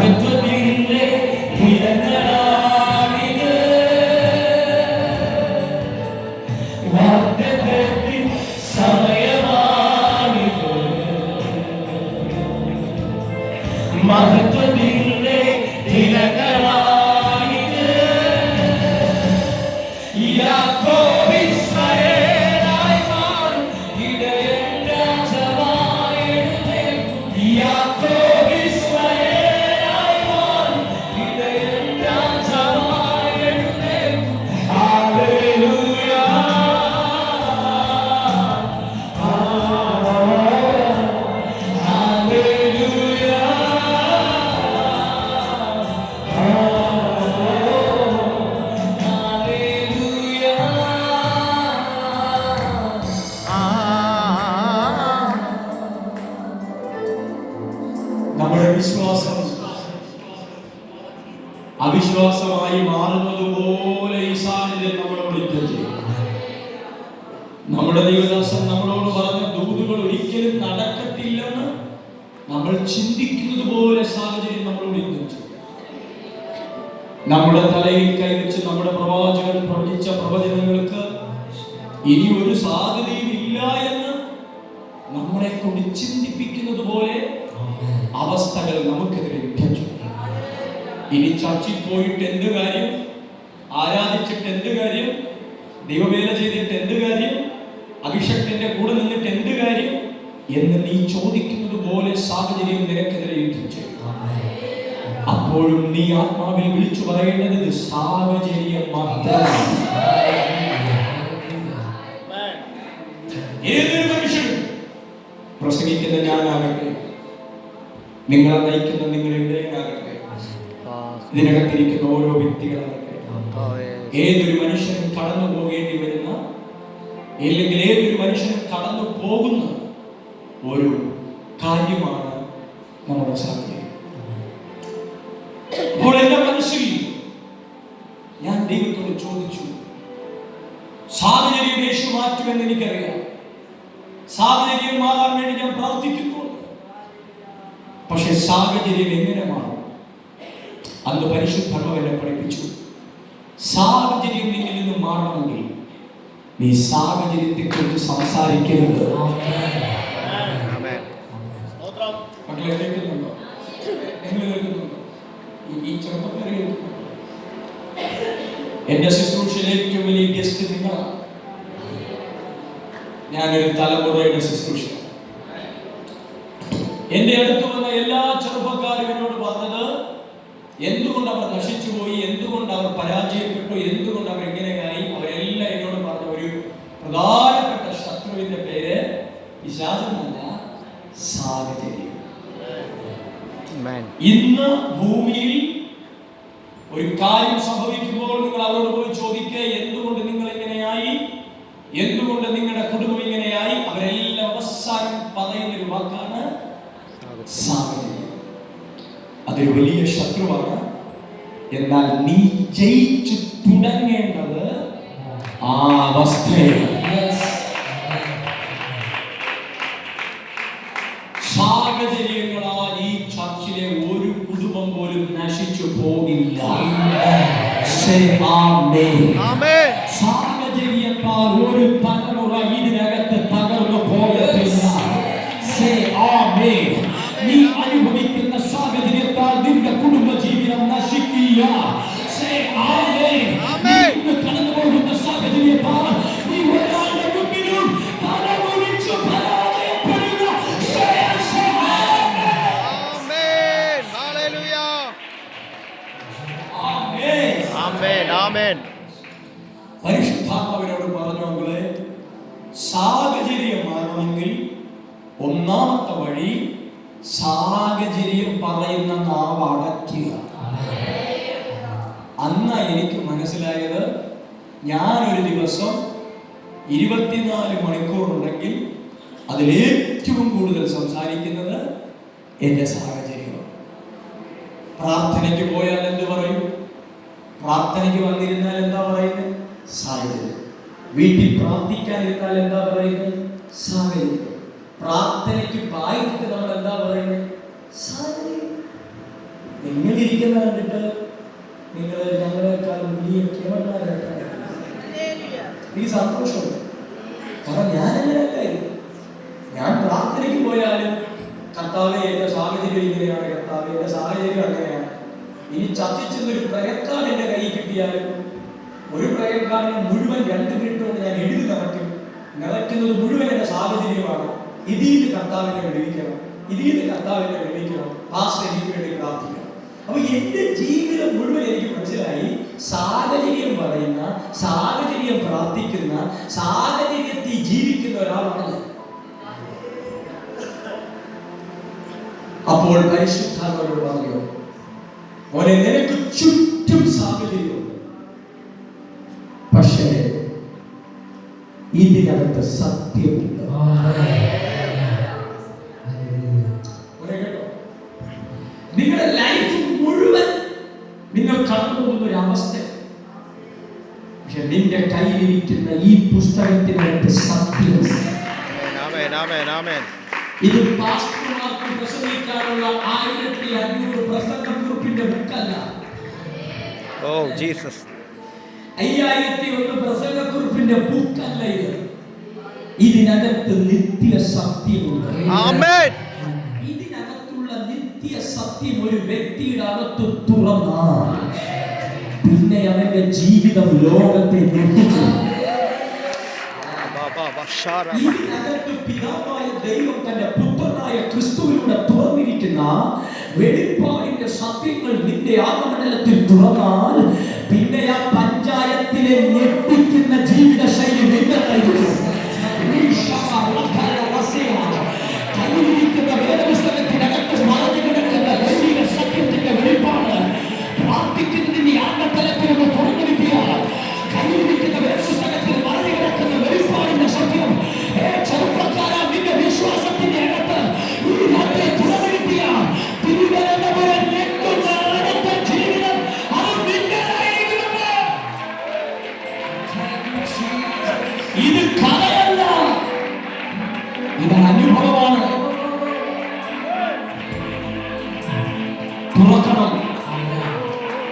S1: മഹത്വത്തിന്റെ ദിനങ്ങളാണിത്. വാഗ്ദത്തത്തിൻ സമയമാണിത്. മഹത്വത്തിന്റെ ദിനങ്ങളാണിത്. യാക്കോബ് ഇസ്രായേലായി മാറും. ഇടയൻ രാജാവായി എഴുന്നേൽക്കും. യാക്കോബ് ഇസ്രായേലായി മാറും. ഇടയൻ രാജാവായി എഴുന്നേൽക്കും. ഹല്ലേലൂയ, ഹല്ലേലൂയ. നമ്മുടെ വിശ്വാസം അവിശ്വാസമായി മാറുന്നത് പോലെ ഈ സാഹചര്യം നമ്മളോട് യുദ്ധം ചെയ്യും. നമ്മുടെ ദൈവദാസൻ നമ്മളോട് പറഞ്ഞ ദൂതുകൾ ഒരിക്കലും നടക്കത്തില്ലെന്ന് നമ്മൾ ചിന്തിക്കുന്നത് പോലെ സാഹചര്യം നമ്മളോട് യുദ്ധം ചെയ്യും. നമ്മുടെ തലയിൽ കൈവച്ച് നമ്മുടെ പ്രവാചകൻ പ്രവചിച്ച പ്രവചനങ്ങൾക്ക് ഇനി ഒരു സാധ്യതയും ഇല്ല എന്ന് നമ്മളെ കൊണ്ട് ചിന്തിപ്പിക്കുന്നത് പോലെ അവസ്ഥകൾ നമുക്കെതിരെ യുദ്ധം ചെയ്യും. ഇനി ചർച്ചിൽ പോയിട്ട് എന്ത് കാര്യം, ആരാധിച്ചിട്ട് എന്ത് കാര്യം, ദൈവവേല ചെയ്തിട്ട് എന്ത് കാര്യം, അഭിഷക്തന്റെ കൂടെ നിന്നിട്ട് എന്ത് കാര്യം എന്ന് നീ ചോദിക്കുന്നത് പോലെ സാഹചര്യം നിനക്കെതിരെ യുദ്ധം ചെയ്യും. അപ്പോഴും നീ ആത്മാവിൽ വിളിച്ചു പറയേണ്ടത് ഇത് സാഹചര്യം മാത്രമാണ്. ഏതൊരു മനുഷ്യനും പ്രസംഗിക്കുന്ന ഞാനാകട്ടെ, നിങ്ങളെ നയിക്കുന്ന നിങ്ങളുടെ ഇടയനാകട്ടെ, ഇതിനകത്തിരിക്കുന്ന ഓരോ വ്യക്തികളാകട്ടെ, ഏതൊരു മനുഷ്യനും കടന്നു പോകേണ്ടി വരുന്ന, അല്ലെങ്കിൽ ഏതൊരു മനുഷ്യനും കടന്നു പോകുന്ന ഒരു കാര്യമാണ് നമ്മുടെ സാഹചര്യം. അപ്പോൾ എന്റെ മനസ്സിൽ ഞാൻ ദൈവത്തോട് ചോദിച്ചു, സാഹചര്യം യേശു മാറ്റുമെന്ന് എനിക്കറിയാം. സാഹചര്യം മാറാൻ വേണ്ടി ഞാൻ പ്രാർത്ഥിക്കുന്നു. പക്ഷെ സാഹചര്യം എങ്ങനെ മാറും? അന്ന് പരിശുദ്ധാത്മാവ് എന്നെ പഠിപ്പിച്ചു, സാഹചര്യം നിന്നിൽ നിന്ന് മാറണമെങ്കിൽ നീ സാഹചര്യത്തെ കുറിച്ച് സംസാരിക്കരുത്. മക്കളെ കേൾക്കുന്നുണ്ടോ? നിങ്ങൾ കേൾക്കുന്നുണ്ടോ? ഈ ചെറുപ്പക്കാരെ കേൾക്കുന്നുണ്ടോ? എന്റെ ശുശ്രൂഷയിലെ ഏറ്റവും വലിയ ഗസ്റ്റ് നിങ്ങളാണ്. ഞാനൊരു തലമുറയുടെ ശുശ്രൂഷ. എന്റെ അടുത്ത് വന്ന എല്ലാ ചെറുപ്പക്കാരും എന്നോട് പറഞ്ഞത്, എന്തുകൊണ്ട് അവർ നശിച്ചുപോയി, എന്തുകൊണ്ട് അവർ പരാജയപ്പെട്ടു, എന്തുകൊണ്ട് അവർ എങ്ങനെയായി, അവരെല്ലാം എന്നോട് പറഞ്ഞ ഒരു പ്രധാനപ്പെട്ട ശത്രുവിന്റെ പേര് പിശാചെന്നല്ല, സാഹചര്യം. ഇന്ന് ഭൂമിയിൽ ഒരു കാര്യം സംഭവിക്കുമ്പോൾ നിങ്ങൾ അവരോട് പോയി ചോദിക്കുക, എന്തുകൊണ്ട് നിങ്ങൾ ഇങ്ങനെയായി, എന്തുകൊണ്ട് നിങ്ങളുടെ കുടുംബം ഇങ്ങനെയായി, അവരെല്ലാം അവസാനം പറയുന്ന ഒരു വാക്കാണ് സാഹചര്യം. അതൊരു വലിയ ശത്രുവാണ്. എന്നാൽ നീ ജയിച്ചു തുടങ്ങേണ്ടത് ആ അവസ്ഥയാണ്. സാഹചര്യങ്ങളാൽ ഈ ചർച്ചിലെ ഒരു കുടുംബം പോലും നശിച്ചു പോകില്ല. സാഹചര്യത്താൽ ഒരു തലമുറ ഇതിനകത്ത് തകർന്നു പോകത്തില്ല. നീ അനുഭവിക്കുന്ന സാഹചര്യത്താൽ നിന്റെ കുടുംബ ജീവിതം നശിക്കില്ല. കടന്നു പോകുന്ന സാഹചര്യത്താൽ നീ ഒരാളുടെ മുമ്പിലും തലകുനിച്ചു പരാജയപ്പെടുക. പരിശുദ്ധാത്മാവിനോട് പറഞ്ഞു, മകളെ, സാഹചര്യം മാറണമെങ്കിൽ ഒന്നാമത്തെ വഴി സാഹചര്യം പറയുന്ന നാവ് അടയ്ക്കുക. അന്ന് എനിക്ക് മനസ്സിലായത്, ഞാനൊരു ദിവസം 24 മണിക്കൂറുണ്ടെങ്കിൽ അതിലേറ്റവും കൂടുതൽ സംസാരിക്കുന്നത് എൻ്റെ സാഹചര്യമാണ്. പ്രാർത്ഥനയ്ക്ക് പോയാൽ എന്ത് പറയും? പ്രാർത്ഥനയ്ക്ക് വന്നിരുന്നാൽ എന്താ പറയുന്നത്? സാഹചര്യം. വീട്ടിൽ പ്രാർത്ഥിക്കാതിരുന്നാൽ എന്താ പറയുന്നത്? നിങ്ങൾ ഇരിക്കുന്ന കണ്ടിട്ട് നിങ്ങൾ ഞങ്ങളെക്കാളും വലിയ കേവലമാരായിട്ടാണ് ഈ സന്തോഷമുണ്ട്. കാരണം ഞാൻ അങ്ങനെയല്ലായിരുന്നു. ഞാൻ പ്രാർത്ഥനയ്ക്ക് പോയാലും കർത്താവേ എന്റെ സാഹചര്യം ഇങ്ങനെയാണ്, കർത്താവേ എന്റെ സാഹചര്യം അങ്ങനെയാണ്. ഇനി ചർച്ചിച്ചൊരു പ്രയർ കാർഡ് എന്റെ കയ്യിൽ കിട്ടിയാലും ഒരു പ്രയർ കാർഡിന് മുഴുവൻ 2 മിനിറ്റ് കൊണ്ട് ഞാൻ എഴുതി നിറയ്ക്കുന്നത് മുഴുവൻ എന്റെ സാഹചര്യമാണ്. ഇതിൽ കർത്താവിനെ വിളിക്കണം, ഇതിൽ കർത്താവിനെ വിളിക്കണം, പാസ്റ്റർ എനിക്ക് വേണ്ടി പ്രാർത്ഥിക്കണം. അപ്പൊ എന്റെ ജീവിതം മുഴുവൻ എനിക്ക് മനസ്സിലായി, സാഹചര്യം പറയുന്ന, സാഹചര്യം പ്രാർത്ഥിക്കുന്ന, സാഹചര്യത്തിൽ ജീവിക്കുന്ന ഒരാളാണ്. അപ്പോൾ പരിശുദ്ധാത്മാവോട് പറഞ്ഞു, മോനെ നിനക്ക് ചുറ്റും സാഹചര്യമുണ്ട്, പക്ഷേ ഇതിനകത്ത് സത്യമുണ്ട്. നിങ്ങളുടെ ലൈഫ് മുഴുവൻ നിങ്ങൾ കടന്നു പോകുന്ന ഒരു അവസ്ഥ, പക്ഷെ നിന്റെ കയ്യിലിരിക്കുന്ന ഈ പുസ്തകത്തിനകത്ത് സത്യം. ഇത് പാസ്റ്റർമാർക്ക് പ്രസംഗിക്കാനുള്ള 1500 പ്രസംഗക്കുറിപ്പിന്റെ ബുക്കല്ല. 5001 പ്രസംഗക്കുറിപ്പിന്റെ ബുക്കല്ല ഇത്. ഇതിനകത്ത് നിത്യ സത്യമുണ്ട്. ഇതിനകത്തുള്ള നിത്യ സത്യം ഒരു വ്യക്തിയുടെ അകത്ത് തുറന്നാൽ പിന്നെ അവന്റെ ജീവിതം ലോകത്തെ ഞെട്ടിക്കും. ഇതിനകത്ത് പിതാവായ ദൈവം തന്റെ പുത്രനായ ക്രിസ്തുവിലൂടെ തുറന്നിരിക്കുന്ന വെളിപ്പാടിന്റെ സത്യങ്ങൾ നിന്റെ ആത്മമണ്ഡലത്തിൽ തുറന്നാൽ പിന്നെ ആ പഞ്ചായത്തിലെ ഞെട്ടിക്കുന്ന ജീവിത ശൈലി നിന്റെ കയ്യിലിരിക്കുന്ന വേദപുസ്തകത്തിനകത്ത് മറഞ്ഞു കിടക്കുന്ന ദൈവിക സത്യത്തിന്റെ വെളിപ്പാട് പ്രാർത്ഥിക്കുന്നതിന്റെ ആത്മതലത്തിലൊന്ന് തുറന്നിരിക്കുക. കയ്യിലിരിക്കുന്ന വേദപുസ്തകത്തിൽ മറഞ്ഞു കിടക്കുന്ന വെളിപ്പാടിന്റെ സത്യം ചെറുപ്പക്കാരാ നിന്റെ വിശ്വാസത്തിന്റെ അകത്ത് ഈ രാത്രി തുറന്നിരിക്കുക. തിരുവനന്തപുരം ഞെട്ടുന്ന അടുത്ത ജീവിതം അത് നിന്റേതായിരിക്കുന്നുണ്ട്. ഇത് കഥയല്ല, ഇത് അനുഭവമാണ്.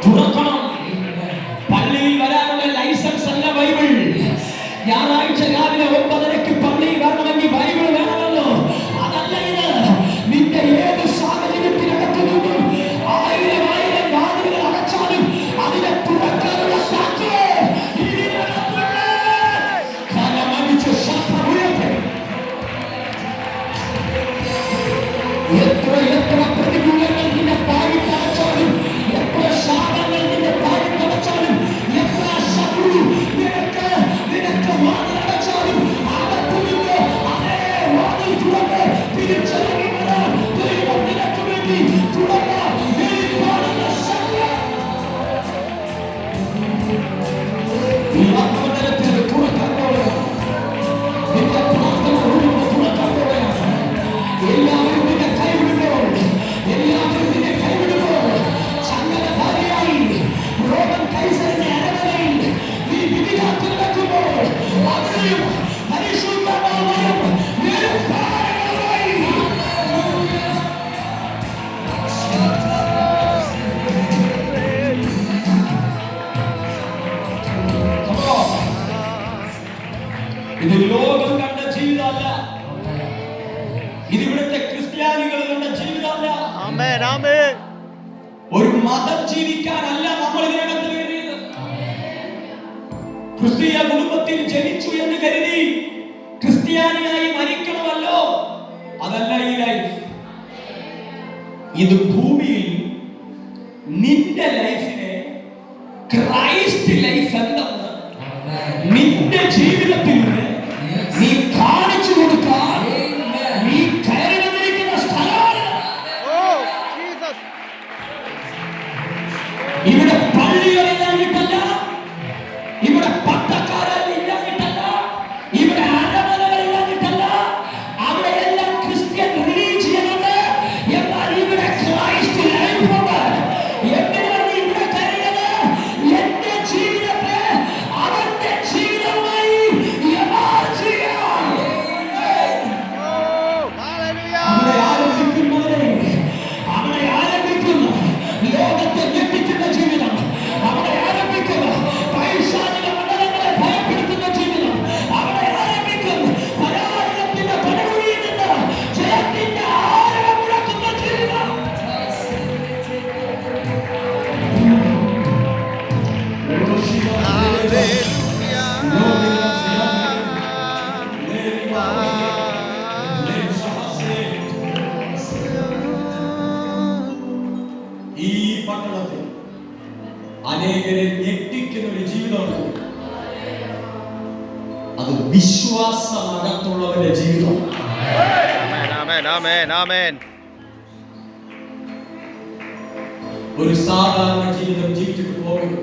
S1: തുറക്കണം. പള്ളിയിൽ വരാനുള്ള ലൈസൻസ് അല്ല ബൈബിൾ. ഞായറാഴ്ച രാവിലെ 9:30 പള്ളിയിൽ വരണമെങ്കിൽ ബൈബിൾ വേണമല്ലോ. അതല്ല ഇത്. നിന്റെ ഏത് സാഹചര്യത്തിനകത്ത് നിന്നും 1000 വാതിലുകൾ അടച്ചാലും അതിനെ തുറക്കാനുള്ള സാധ്യത കരമടിച്ച് ശബ്ദമുയർത്തി. എത്ര പ്രതികൂലങ്ങൾ നിന്നെ പാടിത്തടച്ചാലും, എത്ര ശാപങ്ങൾ നിന്നെ പാടിത്തടച്ചാലും, എത്ര ശത്രു നിനക്ക് വാതിലടച്ചാലും അകത്തുനിന്ന് അതേ വാതിൽ തുറന്ന് തിരിച്ചറിയുന്ന ദൈവം നിനക്ക് വേണ്ടി തുറന്ന വെളിപ്പാടുള്ള സത്യം ഈ ആത്മമണ്ഡലത്തിൽ തുറക്കാൻ പോവുകയാണ്. നിന്റെ പ്രാർത്ഥന മുഴുവൻ തുറക്കാൻ പോവുകയാണ്. എല്ലാവരും നിന്നെ കൈവിടുമ്പോൾ, എല്ലാവരും നിന്നെ കൈവിടുമ്പോൾ ചങ്ങലധാരിയായി റോമൻ കൈസറിന്റെ അരമനയിൽ നീ വിധികാത്ത് നടക്കുമ്പോൾ അവിടെയും പരിശുദ്ധമായും വെളിപ്പാടുകളുമായി ഇത് ലോകം കണ്ട ജീവിതമല്ല, ഇതിവിടുത്തെ ക്രിസ്ത്യാനികൾ കണ്ട ജീവിതമല്ല. ഒരു മതം ജീവിക്കാനല്ല നമ്മൾ ഇതിനകത്ത് കയറിയത്. ക്രിസ്തീയ കുടുംബത്തിൽ ജനിച്ചു എന്ന് കരുതി ക്രിസ്ത്യാനിയായി മരിക്കണമല്ലോ, അതല്ല ഈ ലൈഫ്. ഇത് ഭൂമിയിൽ നിന്റെ ലൈഫിനെ ക്രൈസ്റ്റ് ലൈഫ് എന്തെന്ന് നിന്റെ ജീവിതത്തിൽ നീ കാണിച്ചു കൊടുക്കാൻ നീ കയറി വന്നിരിക്കുന്ന സ്ഥലമാണ്. ഇവിടെ പള്ളികളില്ലാഞ്ഞിട്ടല്ല, ഇവിടെ പട്ടക്കാരില്ലാഞ്ഞിട്ടല്ല, ഇവിടെ അരമനകളില്ലാഞ്ഞിട്ടല്ല, അവിടെ എല്ലാം ക്രിസ്ത്യൻ റിലീജിയൻ ഉണ്ട്. എന്നാൽ ഇവിടെ ക്രൈസ്റ്റ് ലൈഫ് ഉണ്ട്. എന്തിനാണ് ഇവിടെ കയറിയത്? എന്റെ ജീവിതത്തെ അവന്റെ ജീവിതവുമായി യഥാർത്ഥ ഈ പട്ടണത്തിൽ അനേകരെ ഞെട്ടിക്കുന്ന ഒരു ജീവിതമുണ്ട്. അത് വിശ്വാസമകത്തുള്ളവരുടെ ജീവിതം. ഒരു സാധാരണ ജീവിതം ജീവിച്ചിട്ട് പോകരുത്.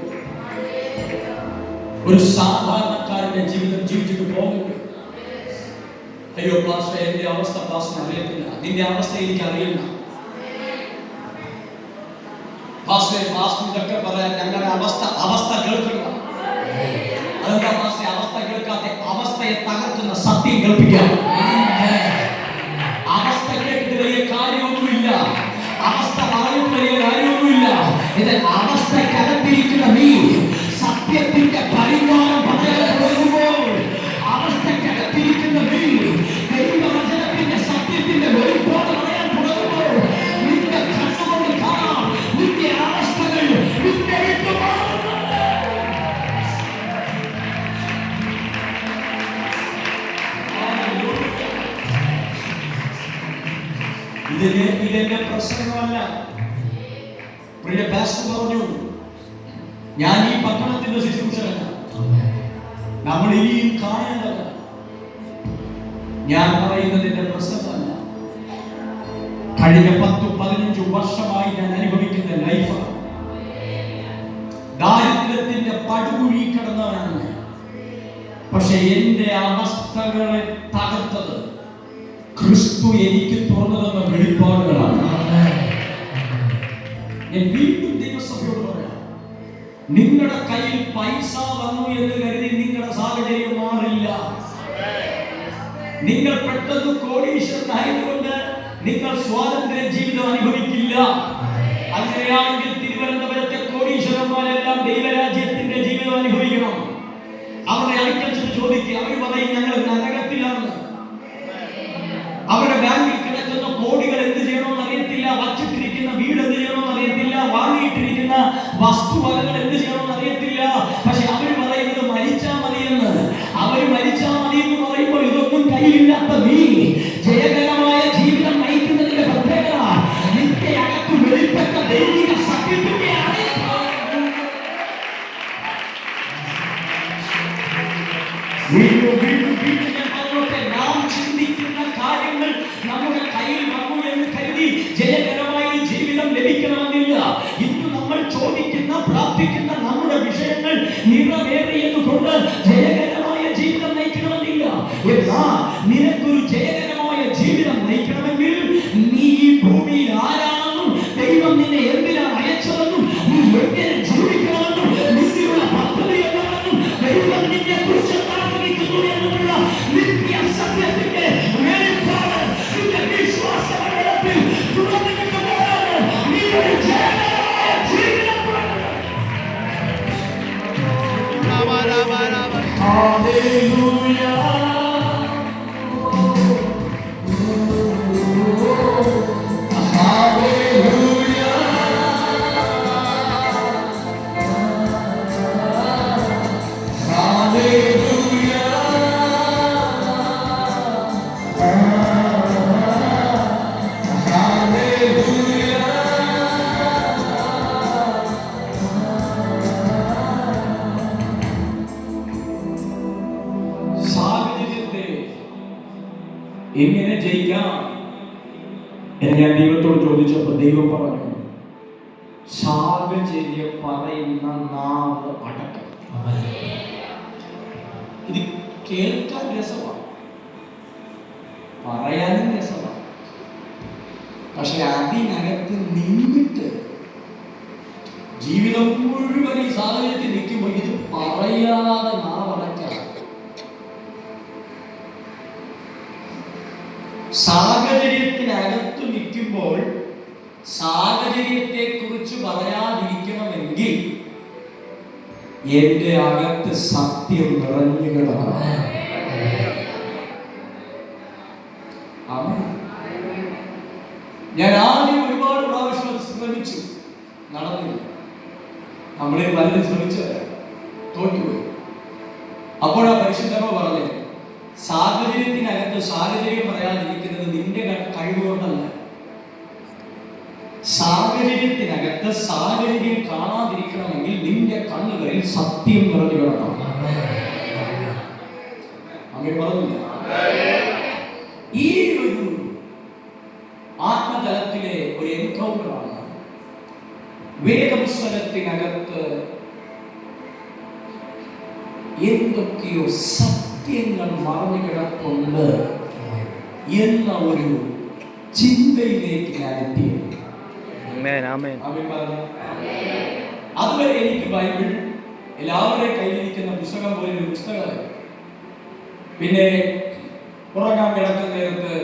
S1: ഒരു സാധാരണക്കാരന്റെ ജീവിതം ജീവിച്ചിട്ട് പോകരുത്. അയ്യോ പാസ്റ്റർ, എന്റെ അവസ്ഥ പാസ്റ്റർ അറിയത്തില്ല. നിന്റെ അവസ്ഥ എനിക്ക് അറിയില്ല. പാസ്റ്റർ ഇതൊക്കെ പറയാൻ ഞങ്ങളുടെ അവസ്ഥ കേൾക്കുക. അതെന്താ പാസ്റ്റർ അവസ്ഥ കേൾക്കാതെ? അവസ്ഥയെ തകർക്കുന്ന സത്യം കേൾപ്പിക്കാം. അവസ്ഥ കേട്ടിട്ട് വലിയ കാര്യമൊന്നുമില്ല. അവസ്ഥ പറഞ്ഞിട്ട് വലിയ കാര്യമൊന്നുമില്ല. ഇത് അവസ്ഥക്കകത്തിരിക്കുന്ന നീ സത്യത്തിന്റെ പരിഹാരം പറയാൻ തുടങ്ങുമ്പോൾ, അവസ്ഥക്കകത്തിരിക്കുന്ന നീ ദൈവവചനത്തിന്റെ സത്യത്തിന്റെ വെളിപ്പാട് പറയാൻ തുടങ്ങുമ്പോൾ, നിന്റെ കണ്ണുകൊണ്ട് കാണാം നിന്റെ അവസ്ഥകൾ നിന്നെ വിട്ടുമാറും. ഇതെന്റെ പ്രസംഗമല്ല. പ്രിയ പാസ്റ്റർ പറഞ്ഞു, ഞാൻ ഈ പട്ടണത്തിന്റെ ശുശ്രൂഷകനാണ്. നമ്മൾ ഇനിയും കാണേണ്ടത്. ഞാൻ പറയുന്നതിന്റെ പ്രസംഗമല്ല. കഴിഞ്ഞ 10-15 വർഷമായി ഞാൻ അനുഭവിക്കുന്ന ലൈഫ്. ദാരിദ്ര്യത്തിന്റെ പടുകുഴി കിടന്നവനാണ്. പക്ഷെ എന്റെ അവസ്ഥകളെ തകർത്തത് ക്രിസ്തു എനിക്ക് തുറന്നു തന്ന വെളിപ്പാടുകളാണ്. ഞാൻ വീണ്ടും ദൈവസഭയോട് പറയാം, നിങ്ങളുടെ കയ്യിൽ പൈസ വന്നു എന്ന് കരുതി നിങ്ങളുടെ സാഹചര്യം മാറില്ല. നിങ്ങൾ പെട്ടെന്ന് കോടീശ്വരനായതുകൊണ്ട് നിങ്ങൾ സ്വാതന്ത്ര്യ ജീവിതം അനുഭവിക്കില്ല. അങ്ങനെയാണെങ്കിൽ തിരുവനന്തപുരത്തെ കോടീശ്വരന്മാരെല്ലാം ദൈവരാജ്യത്തിന്റെ ജീവിതം അനുഭവിക്കണം. അവരുടെ അടുക്കൽ ചോദിക്കുക, അവർ പറയും ഞങ്ങൾ നരകത്തിലാണ്. അവരുടെ ബാങ്കിൽ കിടക്കുന്ന കോടികൾ എന്ത് ചെയ്യണമെന്ന് അറിയത്തില്ല, വച്ചിട്ടിരിക്കുന്ന വീട് എന്ത് ചെയ്യണമെന്ന് അറിയത്തില്ല, വാങ്ങിയിട്ടിരിക്കുന്ന വസ്തുവകകൾ എന്ത് ചെയ്യണമെന്ന് അറിയത്തില്ല. പക്ഷെ അവർ പറയുന്നത് മരിച്ചാ മതിയെന്ന്. അവർ മരിച്ചാ മതി എന്ന് പറയുമ്പോൾ ഇതൊന്നും കയ്യിലില്ലാത്ത നീ ജയകരമായ ജീവിതം നയിക്കുന്നതിന്റെ പ്രത്യേകത നിന്റെ അകത്ത് വെളിപ്പെട്ട ദൈവിക സത്യത്തിന്റെ നാം ചിന്തിക്കുന്ന കാര്യങ്ങൾ നമ്മുടെ കയ്യിൽ വന്നു എന്ന് കരുതി ജയകരമായി ജീവിതം ലഭിക്കണമെന്നില്ല. ഇന്ന് നമ്മൾ ചോദിക്കുന്ന പ്രാർത്ഥിക്കുന്ന നമ്മുടെ വിഷയങ്ങൾ നിറവേറിയതുകൊണ്ട് ജയകരമായ ജീവിതം നയിക്കണമെന്നില്ല. എന്നാൽ നിനക്കൊരു ജയകരമായ ജീവിതം നയിക്കണമെങ്കിൽ നീ ഈ ഭൂമിയിൽ ആരാണെന്നും ദൈവം നിന്നെ എന്തിനാണ് അയച്ചതെന്നും നീ എങ്ങനെ ജീവിക്കണമെന്നും നിന്നുള്ള പദ്ധതി എന്താണെന്നും ദൈവം നിന്നെ കുറിച്ച് എന്നുള്ള നിത്യ സത്യത്തിന്റെ വെളിപ്പാട് നിന്റെ വിശ്വാസത്തിൽ തുറന്നു നിൽക്കുമ്പോഴാണ് നീ ഒരു ജയകരമായ ജീവിതം. എങ്ങനെ ജയിക്കാം എന്ന് ഞാൻ ദൈവത്തോട് ചോദിച്ചപ്പോൾ ദൈവം പറഞ്ഞു, സാഹചര്യം പറയുന്ന നാവ് അടക്കം. ഇത് കേൾക്കാൻ രസമാണ്, പറയാനും രസമാണ്. പക്ഷെ അതിനകത്ത് നിന്നിട്ട് ജീവിതം മുഴുവൻ ഈ സാഹചര്യത്തിൽ നിൽക്കുമ്പോൾ ഇത് പറയാതെ നാവ് അടയ്ക്കാം. സാഹചര്യത്തിനകത്ത് നിൽക്കുമ്പോൾ സാഹചര്യത്തെ കുറിച്ച് പറയാതിരിക്കണമെങ്കിൽ എന്റെ അകത്ത് സത്യം നിറഞ്ഞു കിടക്കണം. ഞാൻ ആദ്യം ഒരുപാട് പ്രാവശ്യം ശ്രമിച്ചു, നടന്നില്ല. നമ്മളെ പലരും ശ്രമിച്ചവരാണ്, തോറ്റുപോയി. അപ്പോഴാ പരിശുദ്ധമ പറഞ്ഞത്, സാഹചര്യത്തിനകത്ത് സാഹചര്യം പറയാതിരിക്കുന്നത് നിന്റെ കഴിവുകൊണ്ടല്ല, സാഹചര്യത്തിനകത്ത് സാഹചര്യം കാണാതിരിക്കണമെങ്കിൽ നിന്റെ കണ്ണുകളിൽ സത്യം നിറഞ്ഞു കിടക്കണം. അങ്ങനെ പറഞ്ഞില്ല. ഈ ഒരു ആത്മതലത്തിലെ ഒരു എൻകൗണ്ടറാണ് വേദപുസ്തകത്തിനകത്ത് എന്തൊക്കെയോ സത്യങ്ങൾ മറഞ്ഞു കിടപ്പുണ്ട് എന്ന ഒരു ചിന്തയിലേക്ക് ഞാൻ എത്തിയത്. അതുവരെ എനിക്ക് ബൈബിൾ എല്ലാവരുടെയും കയ്യിലിരിക്കുന്ന പുസ്തകം പോലെ ഒരു പുസ്തകമാണ്. പിന്നെ ഉറങ്ങാൻ കിടക്കുന്ന നേരത്ത്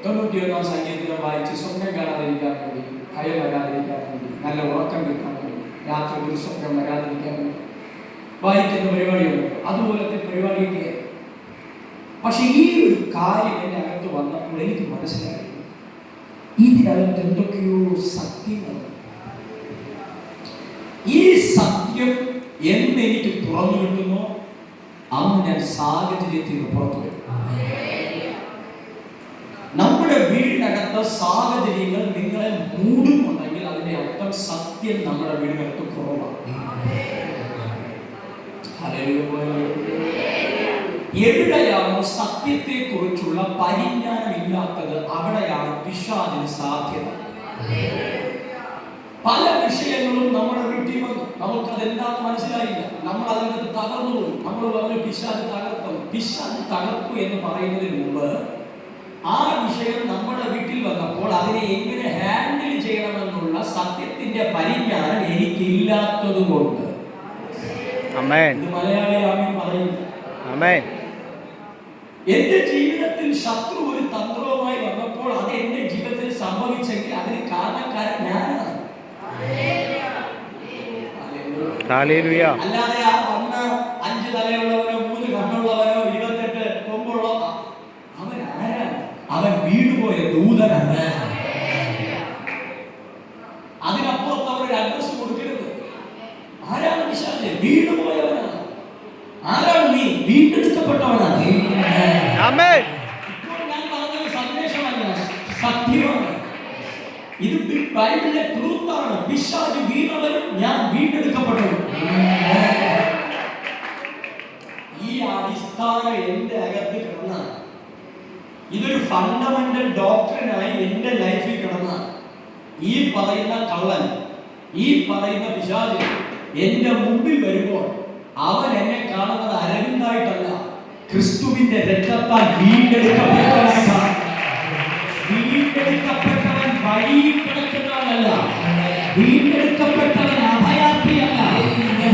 S1: 91 സങ്കീർത്തനം വായിച്ച് സ്വപ്നം കാണാതിരിക്കാൻ വേണ്ടി, ഭയം വരാതിരിക്കാൻ വേണ്ടി, നല്ല ഉറക്കം കിട്ടാൻ വേണ്ടി, രാത്രി ദുർസ്വപ്നം വരാതിരിക്കാൻ വേണ്ടി വായിക്കുന്ന പരിപാടിയുണ്ട്. അതുപോലത്തെ പരിപാടിയൊക്കെ. പക്ഷെ ഈ ഒരു കാര്യം എൻ്റെ അകത്ത് വന്നപ്പോൾ എനിക്ക് മനസ്സിലായി, ഇതിനകത്ത് എന്തൊക്കെയോ സത്യങ്ങൾ. ഈ സത്യം എന്ന് എനിക്ക് തുറന്നു കിട്ടുന്നു, അന്ന് ഞാൻ സാഹചര്യത്തിൽ നിന്ന് പുറത്തു വരും. നമ്മുടെ വീടിനകത്ത് സാഹചര്യങ്ങൾ നിങ്ങളെ മൂടുന്നുണ്ടെങ്കിൽ അതിന്റെ അർത്ഥം സത്യം നമ്മുടെ വീടിനകത്ത് കുറവാണ്. എവിടെയാണോ സത്യത്തെ കുറിച്ചുള്ള പരിജ്ഞാനം ഇല്ലാത്തത്, അവിടെയാണ് പിശാചിന് സാധ്യത. പല വിഷയങ്ങളും നമ്മുടെ വീട്ടിൽ വന്നു, നമുക്കത് എന്താണെന്ന് മനസ്സിലായില്ല, നമ്മൾ അതിനകത്ത് തകർന്നു പോയി. നമ്മൾ പറഞ്ഞു പിശാച് തകർത്തു. പിശാച് തകർത്തു എന്ന് പറയുന്നതിന് മുമ്പ് ആ വിഷയം നമ്മുടെ വീട്ടിൽ വന്നപ്പോൾ അതിനെ എങ്ങനെ ഹാൻഡിൽ ചെയ്യണമെന്നുള്ള സത്യത്തിന്റെ പരിജ്ഞാനം എനിക്കില്ലാത്തത് കൊണ്ട് മലയാളിയാമൻ പറയുന്നു. എന്റെ ജീവിതത്തിൽ ശത്രു ഒരു തന്ത്രവുമായി വന്നപ്പോൾ അത് എന്റെ ജീവിതത്തിൽ സംഭവിച്ചെങ്കിൽ അതിന് കാരണക്കാരൻ ഞാനാണ്. അല്ലാതെ ആ വന്ന 5 തലയുള്ളവനോ 3 കണ്ണുള്ളവനോ 28 കൊമ്പുള്ള അവൻ ആരാണ്? അവൻ വീടുപോയ ദൂതനാണ്. അതിനപ്പുറത്ത് അവനൊരു അഡ്രസ് കൊടുക്കരുത്. ആരാണ് പിശാച്? വീടുപോയവനാണ്. ആരാണ് നീ? വീണ്ടെടുക്കപ്പെട്ടവനാണ്. ഇപ്പോൾ ഞാൻ പറഞ്ഞ സന്ദേശമല്ല, സത്യമാണ്. ഇത് ബൈബിളിലെ ട്രൂത്താണ്. പിശാച് വീണവനും ഞാൻ വീണ്ടെടുക്കപ്പെട്ടവനും. ഈ അടിസ്ഥാനം എന്റെ അകത്ത് കിടന്ന, ഇതൊരു ഫണ്ടമെന്റൽ ഡോക്ടറിനായി എന്റെ ലൈഫിൽ കിടന്ന ഈ പറയുന്ന കള്ളൻ, ഈ പറയുന്ന പിശാച് എന്റെ മുമ്പിൽ വരുമ്പോൾ അവൻ എന്നെ കാണുന്നത് അരവിന്ദായിട്ടല്ല, ക്രിസ്തുവിന്റെ രക്തത്താൽ വീണ്ടെടുക്കപ്പെട്ടവനായിട്ടാണ്. വീണ്ടെടുക്കപ്പെട്ടവൻ വഴിയിൽ കിടക്കുന്നവനല്ല, വീണ്ടെടുക്കപ്പെട്ടവൻ അഭയാർത്ഥിയല്ല.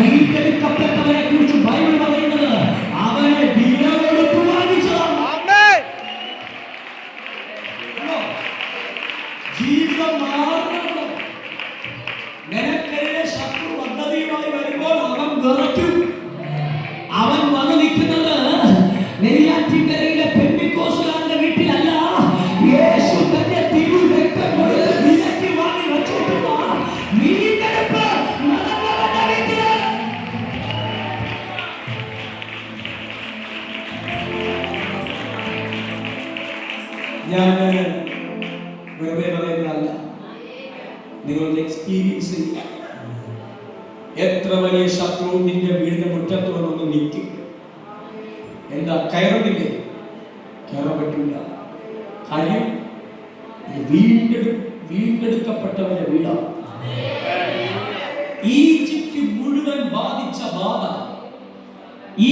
S1: വീണ്ടെടുക്കപ്പെട്ടവനെ കുറിച്ച് ബൈബിൾ പറയുന്നത് അവനെ വിലകൊടുത്തു വാങ്ങിച്ചതാണ്. ജീവിതം മാറുന്നു. നിനക്കെതിരെ ശത്രു പദ്ധതിയുമായി വരുമ്പോൾ അവൻ വിറയ്ക്കും. അവൻ വന്നു നിൽക്കുന്നത് നെയ്യാറ്റിൻകരയിലെ പെന്തിക്കോസ്തുകാരുടെ വീട്ടിലല്ല, യേശു തന്റെ തിരു രക്തം കൊടുത്ത് വിലയ്ക്ക് വാങ്ങി വെച്ചിട്ടുള്ള വീണ്ടെടുപ്പ് നടന്നവന്റെ വീട്ടിലാണ്. ഞാൻ വെറുതെ പറയുന്നതല്ല, നിങ്ങളുടെ എക്സ്പീരിയൻസ് ചെയ്യുക. എത്ര വലിയ ശത്രു നിന്റെ വീടിന്റെ മുറ്റത്ത് വന്നൊന്ന് നിൽക്കും. എന്താ കയറുന്നില്ലേ? കയറാൻ പറ്റില്ല. കാര്യം വീണ്ടെടുക്കപ്പെട്ടവന്റെ വീടാണ്. ഈജിപ്റ്റ് മുഴുവൻ ബാധിച്ച ബാധ,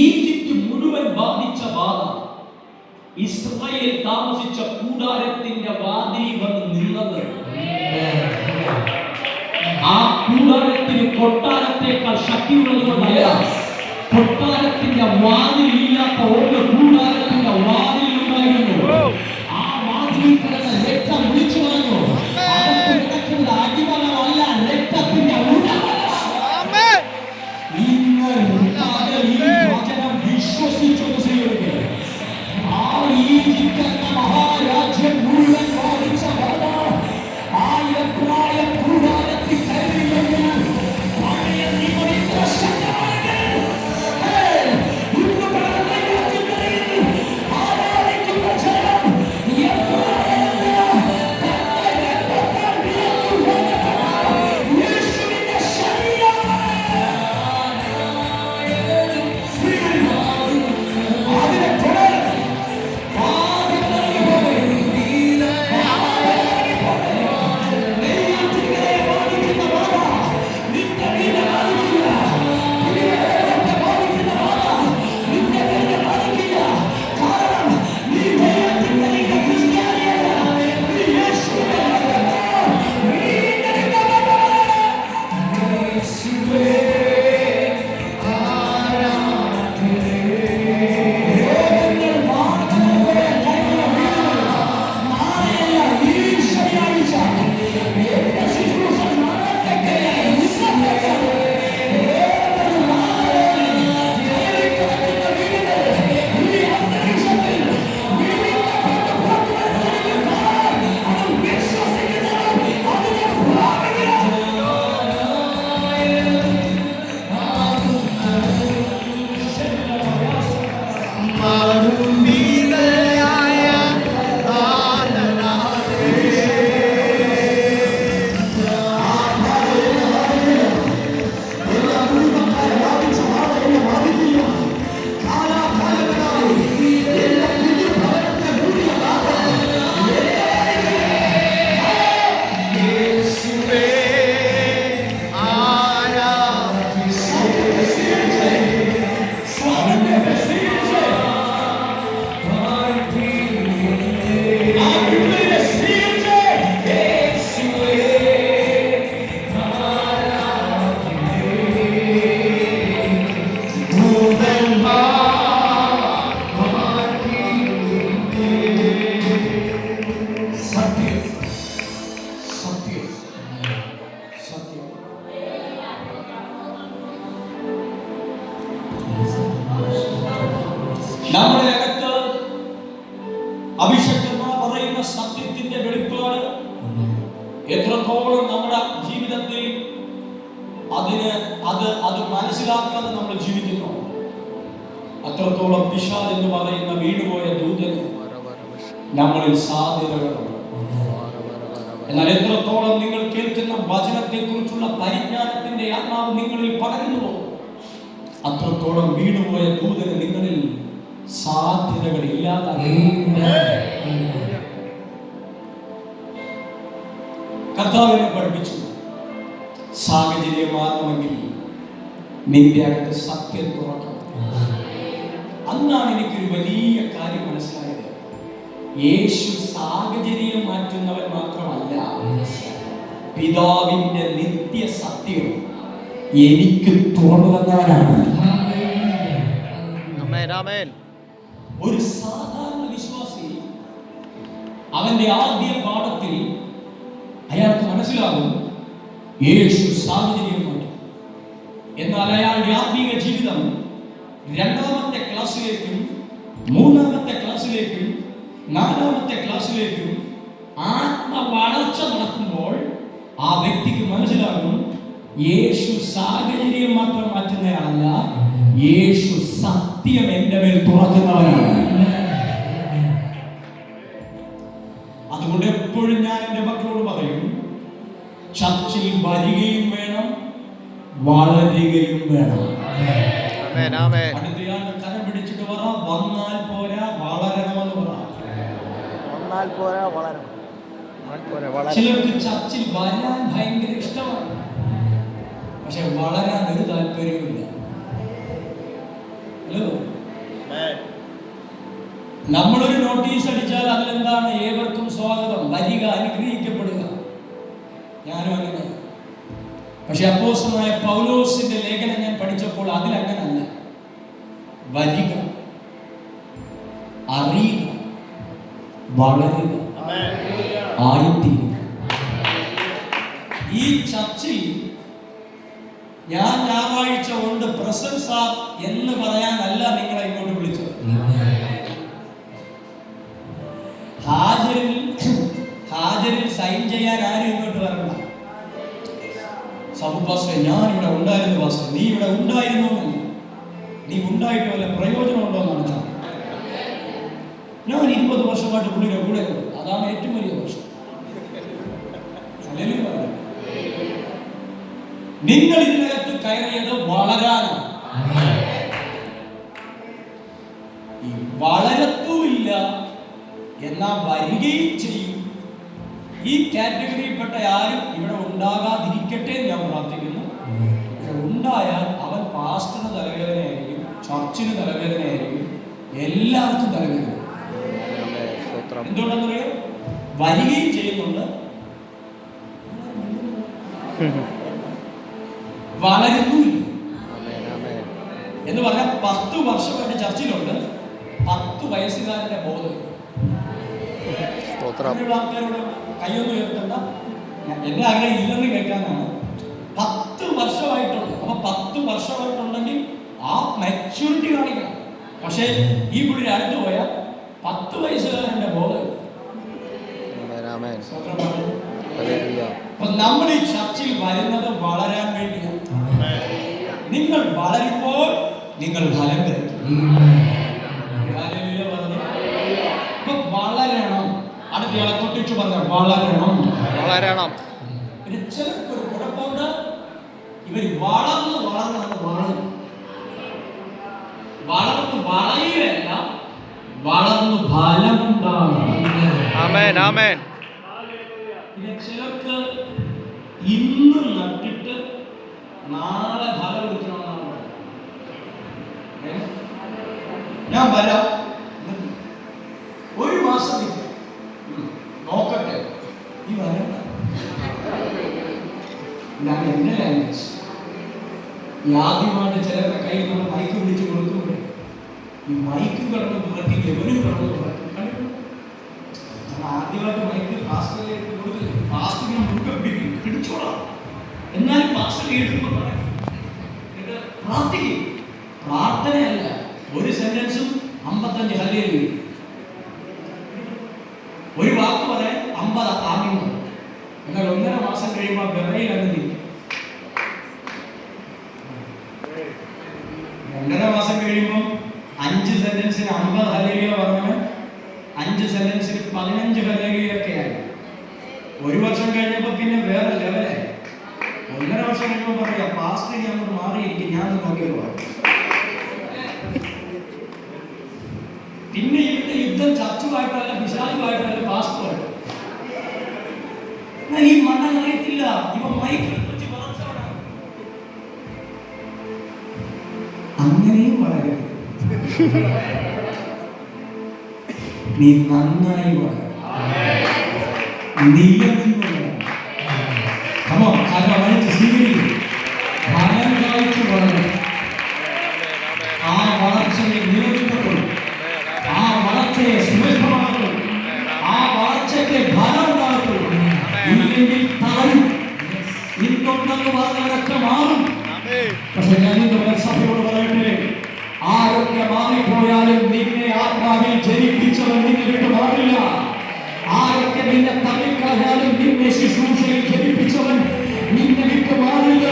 S1: ഈജിപ്റ്റ് മുഴുവൻ ബാധിച്ച ബാധ ഇസ്രായേൽ താമസിച്ച കൂടാരത്തിന്റെ വാതിൽ വന്ന് നിന്നത്. ആ കൂടാരത്തിന് കൊട്ടാരത്തേക്കാൾ ശക്തിയുള്ളതുകൊണ്ടല്ല, കൊട്ടാരത്തിന്റെ വാതിലില്ലാത്ത ഒരു കൂടാരത്തിന്റെ വാതിലുണ്ടായിരുന്നു. ആ വാതിലിൽ കിടന്ന രക്തം വിളിച്ചു പറഞ്ഞു, അകത്ത് കിടക്കുന്നത് അടിമകളല്ല, രക്തത്തിന്റെ ഉടമകളാണ്. ഇന്ന് ഈ വചനം വിശ്വസിച്ചൊന്ന് ചെയ്യുക. ആ ഈജിപ്ത് എന്ന മഹാരാജ്യം മുഴുവൻ ബാധിച്ച ബാധ ആയിരപ്രായം കൂടാരത്തിൽ കയറിയില്ലെങ്കിൽ പഴയ നിയമത്തിന്റെ ശക്തമാണെങ്കിൽ ഇന്ന് ആരാധിക്കുന്ന ജനം എത്ര നമ്മുടെ അകത്ത് അഭിഷക്തന്മാർ പറയുന്ന സത്യത്തിന്റെ വെളിപ്പാട് എത്രത്തോളം നമ്മുടെ ജീവിതത്തിൽ അത് മനസ്സിലാക്കാതെ നമ്മൾ ജീവിക്കുന്നു, അത്രത്തോളം പിശാച് എന്ന് പറയുന്ന വീണുപോയ ദൂതന് നമ്മളിൽ സാധ്യതകളുണ്ട്. എന്നാൽ എത്രത്തോളം നിങ്ങൾ കേൾക്കുന്ന വചനത്തെ കുറിച്ചുള്ള പരിജ്ഞാനത്തിന്റെ ആത്മാവ് നിങ്ങളിൽ പകരുന്നുവോ, അത്രത്തോളം വീണുപോയ ദൂതന് നിങ്ങളിൽ സാധ്യതകൾ ഇല്ലാതായി. കർത്താവിനെ പഠിപ്പിച്ചു, സാഹചര്യം മാറണമെങ്കിൽ നിന്റെ അകത്ത് സത്യം തുറക്കണം. അന്നാണ് എനിക്കൊരു വലിയ കാര്യം മനസ്സിലായത്. യേശു സാഹചര്യം മാറ്റുന്നവൻ മാത്രമല്ല, പിതാവിന്റെ നിത്യ സത്യം എനിക്ക് തുറന്നു തന്നവനാണ്. ഒരു സാധാരണ വിശ്വാസി അവന്റെ ആദ്യ പാഠത്തിൽ അയാൾക്ക് മനസ്സിലാകും യേശു സാഹചര്യം മാറ്റും. എന്നാൽ അയാളുടെ ആത്മീയ ജീവിതം രണ്ടാമത്തെ ക്ലാസ്സിലേക്കും മൂന്നാമത്തെ ക്ലാസ്സിലേക്കും നാലാമത്തെ ക്ലാസ്സിലേക്കും ആത്മവളർച്ച നടക്കുമ്പോൾ ആ വ്യക്തിക്ക് മനസ്സിലാകും യേശു സാഹചര്യം മാത്രം മാറ്റുന്നയാളല്ല, യേശു സത്യം എന്റെ മേൽ തുറക്കുന്നവനാണ്. അതുകൊണ്ട് എപ്പോഴും ഞാൻ എൻ്റെ മക്കളോട് പറയും, ചർച്ചിൽ വരികയും വേണം, വളരുകയും വേണം. അടുത്തയാളുടെ കരം പിടിച്ചിട്ട് പറ, വന്നാൽ പോരാ വളരണമെന്ന് പറ. ചിലർക്ക് ചർച്ചിൽ വരാൻ ഭയങ്കര ഇഷ്ടമാണ്, പക്ഷെ വളരാൻ ഒരു താല്പര്യമില്ല. ഹലോ, നമ്മളൊരു നോട്ടീസ് അടിച്ചാൽ അതിലെന്താണ്? ഏവർക്കും സ്വാഗതം, വരിക, അനുഗ്രഹിക്കപ്പെടുക. ഞാനും അങ്ങനെ. പക്ഷെ അപ്പോസ്തലനായ പൗലോസിന്റെ ലേഖനം ഞാൻ പഠിച്ചപ്പോൾ അതിലങ്ങനല്ല. വരിക, അറിയുക, വളരുക, ആയിത്തീരുക. ഈ ചർച്ചിൽ ഞാൻ ഞായറാഴ്ച കൊണ്ട് പ്രസൻസ് എന്ന് പറയാനല്ല നിങ്ങളെ ഇങ്ങോട്ട് വിളിച്ചത്. ഹാജരിൽ സൈൻ ചെയ്യാൻ ആരും ഇങ്ങോട്ട് വരണ്ട. സബു പാസ്റ്റർ ഞാൻ ഇവിടെ ഉണ്ടായിരുന്നു, പാസ്റ്റർ നീ ഇവിടെ ഉണ്ടായിരുന്നു, നീ ഉണ്ടായിട്ട് വല്ല പ്രയോജനമുണ്ടോ എന്നാണ്. ഞാൻ 20 വർഷമായിട്ട് പുള്ളിയുടെ കൂടെ, അതാണ് ഏറ്റവും വലിയ വർഷം. നിങ്ങൾ ഇതിനകത്ത് കയറിയത് വളരാനാണ്. വളരത്തുമില്ല എന്നാ വരികയും ചെയ്യും. ഈ കാറ്റഗറിയിൽപ്പെട്ട ആരും ഇവിടെ ഉണ്ടാകാതിരിക്കട്ടെ ഞാൻ പ്രാർത്ഥിക്കുന്നു. ഉണ്ടായാൽ അവൻ പാസ്റ്ററിന് തലവേദനയായിരിക്കും, ചർച്ചിന് തലവേദനയായിരിക്കും, എല്ലാവർക്കും തലവേദന. എന്തുകൊണ്ടെന്നറിയോ? വരികയും ചെയ്യുന്നുണ്ട്, വളരുന്നുമില്ല. എന്ന് പറഞ്ഞാൽ 10 വർഷമായിട്ട് ചർച്ചിലുണ്ട്, 10 വയസ്സുകാരന്റെ ബോധം. ആൾക്കാരോട് കയ്യൊന്നും ഉയർത്തണ്ട, എന്റെ ആഗ്രഹം ഇല്ലെന്ന് കേൾക്കാനാണ്. 10 വർഷമായിട്ടുണ്ട്. അപ്പൊ 10 വർഷമായിട്ടുണ്ടെങ്കിൽ ആ മെച്യൂരിറ്റി കാണിക്കണം. പക്ഷേ ഈ പുള്ളി അടുത്ത് പോയാൽ 10 വയസ്സുകാരന്റെ ബോധം. അപ്പൊ നമ്മൾ ഈ ചർച്ചിൽ വരുന്നത് വളരാൻ വേണ്ടിയാണ്. നിങ്ങൾ വളരുമ്പോൾ നിങ്ങൾ ഫലം കഴിക്കും. വളരണം. അടുത്തയാളെ തൊട്ടിച്ചു പറഞ്ഞ വളരണം. ചിലർക്കൊരു കുഴപ്പമുണ്ട്, ഇവർ വളർന്ന് വളയുകയല്ല, വളർന്ന് ഫലമുണ്ടാകണം. ചിലർക്ക് ഇന്ന് നട്ടിട്ട് നാളെ ഫലം എടുക്കണമെന്നാണ് പറയുന്നത്. ഞാൻ വരാം, 1 മാസം നോക്കട്ടെ, ഈ വരണ്ട. ഇതാണ് എന്റെ ലാംഗ്വേജ്. ഈ ആദ്യമായിട്ട് ചിലരുടെ കയ്യിൽ നമ്മൾ മൈക്ക് പിടിച്ച് കൊടുക്കുമ്പോൾ ഈ മൈക്ക് കടന്ന് പുറത്തി എവനും കടന്ന് പുറത്തി ആദ്യമായിട്ട് മൈക്ക് പാസ്റ്ററിലേക്ക് കൊടുക്കില്ല. പാസ്റ്ററിനെ മുൻപ് പിടിച്ചോളാം, എന്നാലും പാസ്റ്റർ എടുക്കുമ്പോൾ പ്രാർത്ഥിക്കും. പ്രാർത്ഥനയല്ല, ഒരു സെന്റൻസും 55 ഹല്ലേലൂയ. ഒരു വാക്ക് പറയാൻ 50 ആമീൻ. എന്നാൽ 1.5 മാസം കഴിയുമ്പോൾ വിറയിൽ അങ്ങ് നിൽക്കും. 2.5 മാസം കഴിയുമ്പോൾ 5 സെന്റൻസിന് 50 ഹല്ലേലൂയ പറഞ്ഞാൽ 5 സെന്റൻസിന് 15 ഹല്ലേലൂയ ഒക്കെ ആയി. 1 വർഷം കഴിഞ്ഞപ്പോൾ പിന്നെ വേറെ ലെവലായി. 1.5 വർഷം കഴിയുമ്പോൾ പറയാം പാസ്റ്റർ ഞാൻ മാറിയിരിക്കും, ഞാൻ നോക്കിയപ്പോൾ. പിന്നെ ഇവിടുത്തെ യുദ്ധം ചർച്ചുമായിട്ടല്ല പിശാചുമായിട്ടല്ല പാസ്റ്ററുമായിട്ട്. ഈ മണ്ഡലം അറിയത്തില്ല, ഇവ മൈക്കിൽ വെച്ച് വളർച്ചവനാണ്. അങ്ങനെയും വളരെ നീ നന്നായി വളരണം. ആ വളർച്ചയെ നിലനിർത്തണം, ആ വളർച്ചയെ സുരക്ഷമാക്കണം, ആ വളർച്ചയ്ക്ക് ഫലം ഉണ്ടാകത്തുള്ളൂ. ഇല്ലെങ്കിൽ താഴും. ഇന്നുണ്ടെന്ന് പറഞ്ഞവരൊക്കെ മാറും. പക്ഷെ ഞാൻ ഇന്ന് സഭയോട് പറയട്ടെ, ആരൊക്കെ മാറിപ്പോയാലും നിന്നെ ആത്മാവിൽ ജനിപ്പിച്ചവൻ നിന്നെ വിട്ട് മാറില്ല. ആരൊക്കെ നിന്നെ തള്ളിക്കളഞ്ഞാലും നിന്നെ ശുശ്രൂഷയിൽ ജനിപ്പിച്ചവൻ നിന്നെ വിട്ട് മാറില്ല.